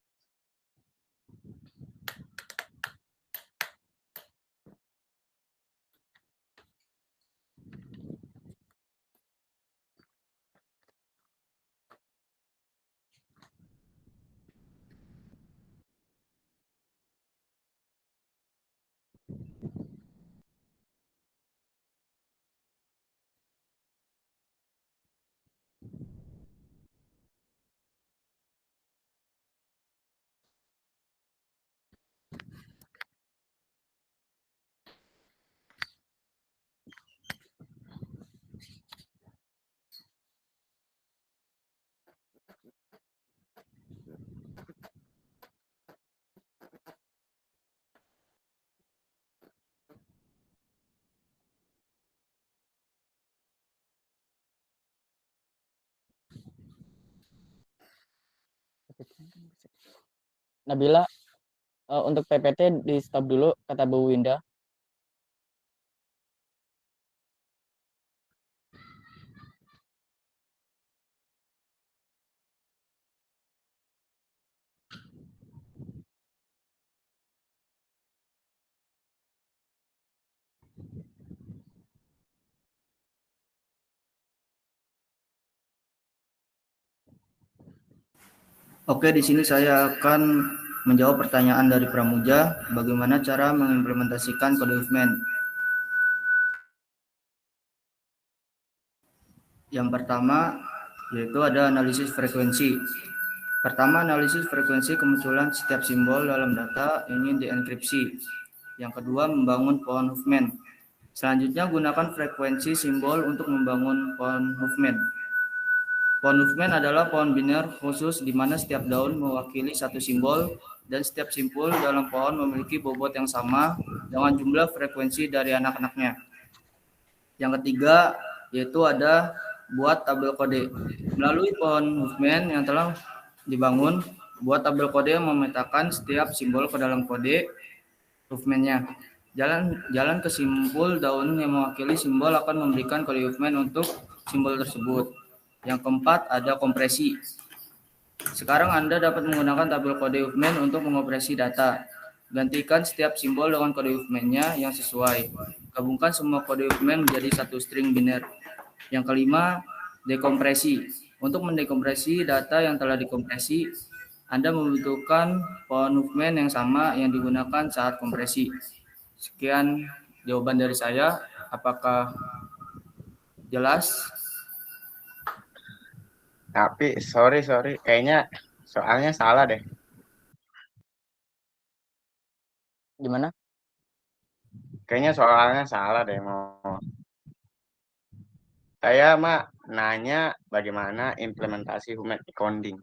Nabila, untuk PPT di stop dulu, kata Bu Winda. Oke, di sini saya akan menjawab pertanyaan dari Pramuja, bagaimana cara mengimplementasikan kode Huffman. Yang pertama yaitu ada analisis frekuensi. Pertama, analisis frekuensi kemunculan setiap simbol dalam data ingin dienkripsi. Yang kedua, membangun pohon Huffman. Selanjutnya, gunakan frekuensi simbol untuk membangun pohon Huffman. Pohon Huffman adalah pohon biner khusus di mana setiap daun mewakili satu simbol dan setiap simpul dalam pohon memiliki bobot yang sama dengan jumlah frekuensi dari anak-anaknya. Yang ketiga, yaitu ada buat tabel kode. Melalui pohon Huffman yang telah dibangun, buat tabel kode yang memetakan setiap simbol ke dalam kode Huffman-nya. Jalan ke simpul daun yang mewakili simbol akan memberikan kode Huffman untuk simbol tersebut. Yang keempat, ada kompresi. Sekarang Anda dapat menggunakan tabel kode Huffman untuk mengoperasi data. Gantikan setiap simbol dengan kode Huffman-nya yang sesuai. Gabungkan semua kode Huffman menjadi satu string biner. Yang kelima, dekompresi. Untuk mendekompresi data yang telah dikompresi, Anda membutuhkan pohon Huffman yang sama yang digunakan saat kompresi. Sekian jawaban dari saya. Apakah jelas? Tapi sorry, kayaknya soalnya salah deh. Gimana? Kayaknya soalnya salah deh mau. Saya nanya bagaimana implementasi Huffman encoding,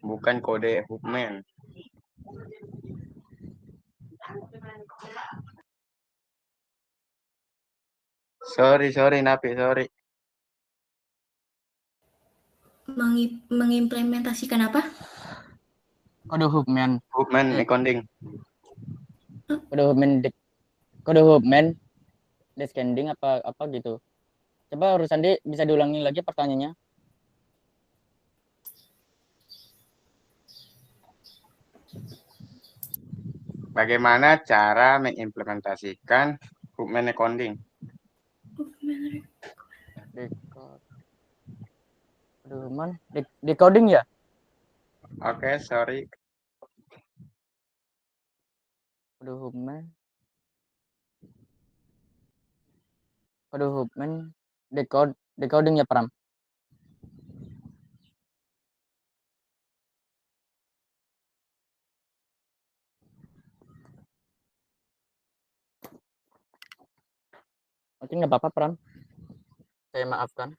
bukan kode Huffman. Sorry, Napi, sorry. Mengimplementasikan apa? Kode Huffman. Huffman encoding. Kode Huffman descending apa gitu. Coba Rusandi bisa diulangi lagi pertanyaannya. Bagaimana cara mengimplementasikan Huffman encoding? Decoding ya? Oke, sorry. Kode Huffman decoding ya, Pram. Oke, nggak apa-apa, Pram. Saya maafkan.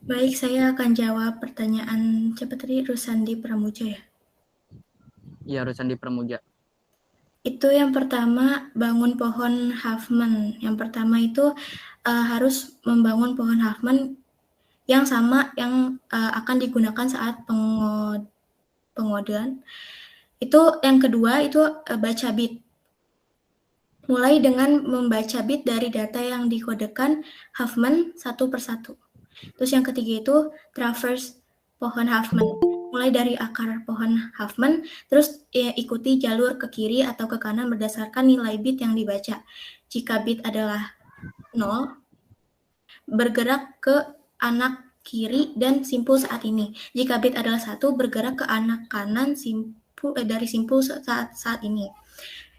Baik, saya akan jawab pertanyaan siapa tadi? Rusandi Pramuja ya? Iya, Rusandi Pramuja. Itu yang pertama, bangun pohon Huffman. Yang pertama itu harus membangun pohon Huffman yang sama yang akan digunakan saat pengodean. Itu yang kedua itu baca bit. Mulai dengan membaca bit dari data yang dikodekan Huffman satu persatu. Terus yang ketiga itu traverse pohon Huffman. Mulai dari akar pohon Huffman, terus ikuti jalur ke kiri atau ke kanan berdasarkan nilai bit yang dibaca. Jika bit adalah 0, bergerak ke anak kiri dan simpul saat ini. Jika bit adalah 1, bergerak ke anak kanan dari simpul saat ini.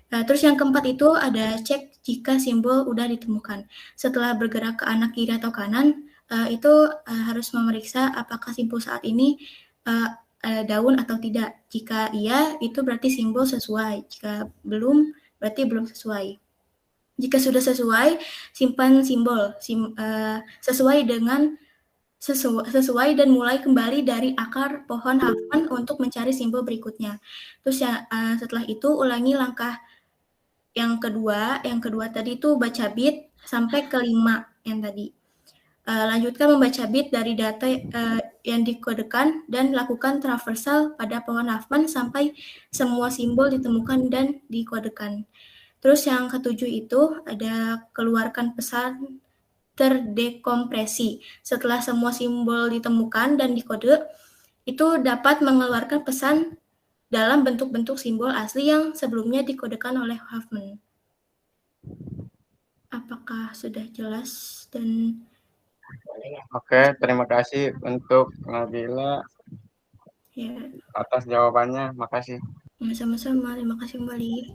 Terus yang keempat itu ada cek jika simbol udah ditemukan. Setelah bergerak ke anak kiri atau kanan, itu harus memeriksa apakah simpul saat ini daun atau tidak. Jika iya, itu berarti simbol sesuai. Jika belum, berarti belum sesuai. Jika sudah sesuai, simpan simbol sesuai dan mulai kembali dari akar pohon Huffman untuk mencari simbol berikutnya. Terus setelah itu ulangi langkah yang kedua tadi itu baca bit sampai ke 5 yang tadi. Lanjutkan membaca bit dari data yang dikodekan dan lakukan traversal pada pohon Huffman sampai semua simbol ditemukan dan dikodekan. Terus yang ketujuh itu ada keluarkan pesan terdekompresi. Setelah semua simbol ditemukan dan dikode, itu dapat mengeluarkan pesan dalam bentuk-bentuk simbol asli yang sebelumnya dikodekan oleh Huffman. Apakah sudah jelas dan Oke, terima kasih untuk Nabila ya, atas jawabannya. Makasih. sama-sama, terima kasih kembali.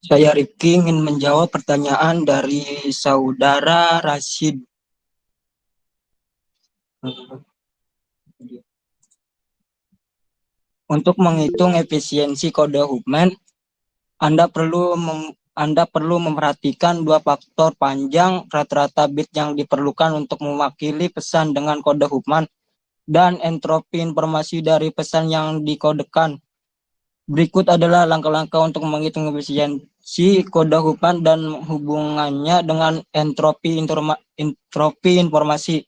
Saya Rifki ingin menjawab pertanyaan dari saudara Rashid. Untuk menghitung efisiensi kode Huffman, Anda perlu memperhatikan dua faktor panjang rata-rata bit yang diperlukan untuk mewakili pesan dengan kode Huffman dan entropi informasi dari pesan yang dikodekan. Berikut adalah langkah-langkah untuk menghitung efisiensi kode Huffman dan hubungannya dengan entropi informasi.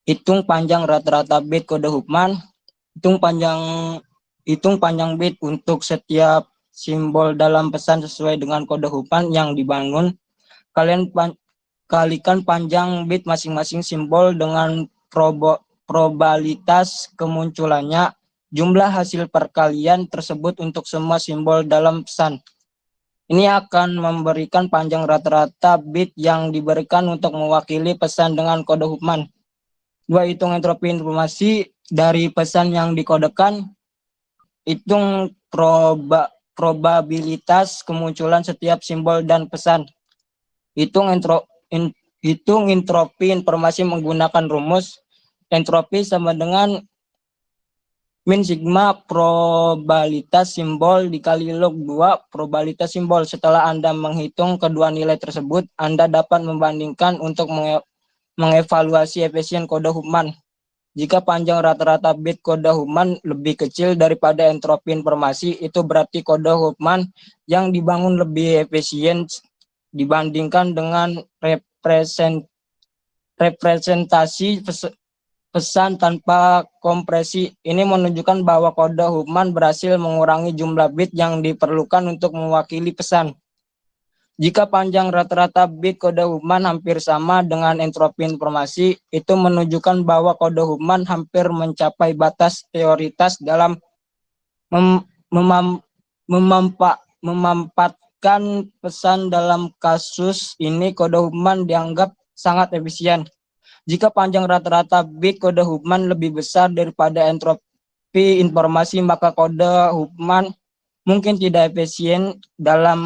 Hitung panjang rata-rata bit kode Huffman. Hitung panjang bit untuk setiap simbol dalam pesan sesuai dengan kode Huffman yang dibangun. Kalikan panjang bit masing-masing simbol dengan probabilitas kemunculannya. Jumlah hasil perkalian tersebut untuk semua simbol dalam pesan. Ini akan memberikan panjang rata-rata bit yang diberikan untuk mewakili pesan dengan kode Huffman. Dua, hitung entropi informasi dari pesan yang dikodekan. Hitung probabilitas kemunculan setiap simbol dan pesan. Hitung entropi informasi menggunakan rumus. Entropi sama dengan min sigma probabilitas simbol dikali log 2 probabilitas simbol. Setelah Anda menghitung kedua nilai tersebut, Anda dapat membandingkan untuk mengevaluasi efisien kode Huffman. Jika panjang rata-rata bit kode Huffman lebih kecil daripada entropi informasi, itu berarti kode Huffman yang dibangun lebih efisien dibandingkan dengan representasi pesan tanpa kompresi. Ini menunjukkan bahwa kode Huffman berhasil mengurangi jumlah bit yang diperlukan untuk mewakili pesan. Jika panjang rata-rata bit kode Huffman hampir sama dengan entropi informasi, itu menunjukkan bahwa kode Huffman hampir mencapai batas teoritas dalam memanfaatkan pesan. Dalam kasus ini, kode Huffman dianggap sangat efisien. Jika panjang rata-rata bit kode Huffman lebih besar daripada entropi informasi, maka kode Huffman mungkin tidak efisien dalam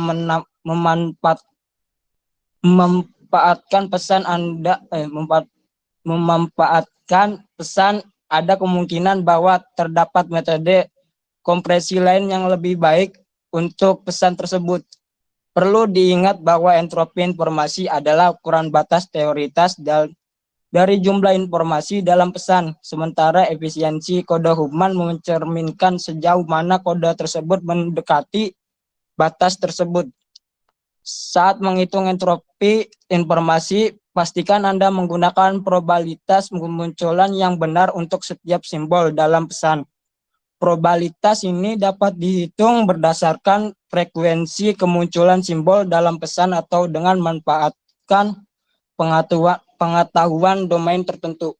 memanfaatkan pesan Ada kemungkinan bahwa terdapat metode kompresi lain yang lebih baik untuk pesan tersebut. Perlu diingat bahwa entropi informasi adalah ukuran batas teoritas dari jumlah informasi dalam pesan, sementara efisiensi kode Huffman mencerminkan sejauh mana kode tersebut mendekati batas tersebut. Saat menghitung entropi informasi, pastikan Anda menggunakan probabilitas kemunculan yang benar untuk setiap simbol dalam pesan. Probabilitas ini dapat dihitung berdasarkan frekuensi kemunculan simbol dalam pesan atau dengan memanfaatkan pengetahuan domain tertentu.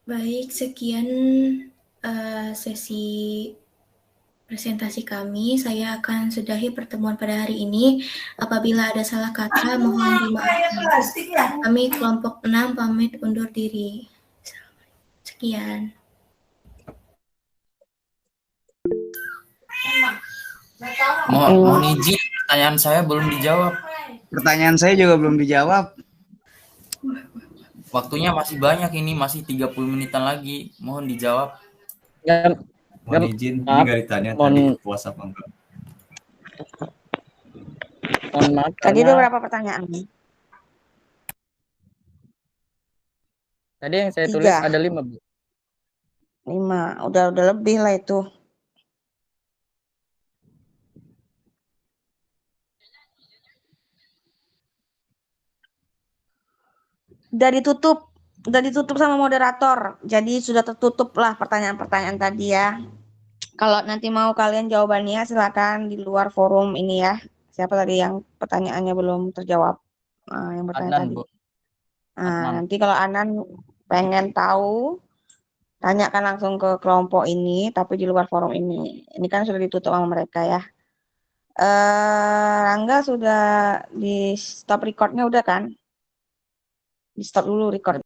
Baik, sekian sesi presentasi kami. Saya akan sudahi pertemuan pada hari ini. Apabila ada salah kata, mohon dimaafkan. Kami kelompok 6 pamit undur diri. Sekian. Mohon izin, pertanyaan saya belum dijawab. Pertanyaan saya juga belum dijawab. Waktunya masih banyak ini, masih 30 menitan lagi. Mohon dijawab. Mohon izin, ini nggak ditanya tadi puasa apa enggak. Mohon maaf. Tadi ada berapa pertanyaan? Tadi yang saya 3. tulis ada 5, Bu. 5. Udah lebih lah itu. Udah ditutup sama moderator. Jadi sudah tertutup lah pertanyaan-pertanyaan tadi ya. Kalau nanti mau kalian jawabannya silakan di luar forum ini ya. Siapa tadi yang pertanyaannya belum terjawab? Yang bertanya Adnan, tadi. Bu. Nanti kalau Anan pengen tahu, tanyakan langsung ke kelompok ini, tapi di luar forum ini. Ini kan sudah ditutup sama mereka ya. Rangga sudah di stop recordnya udah kan? Di stop dulu record.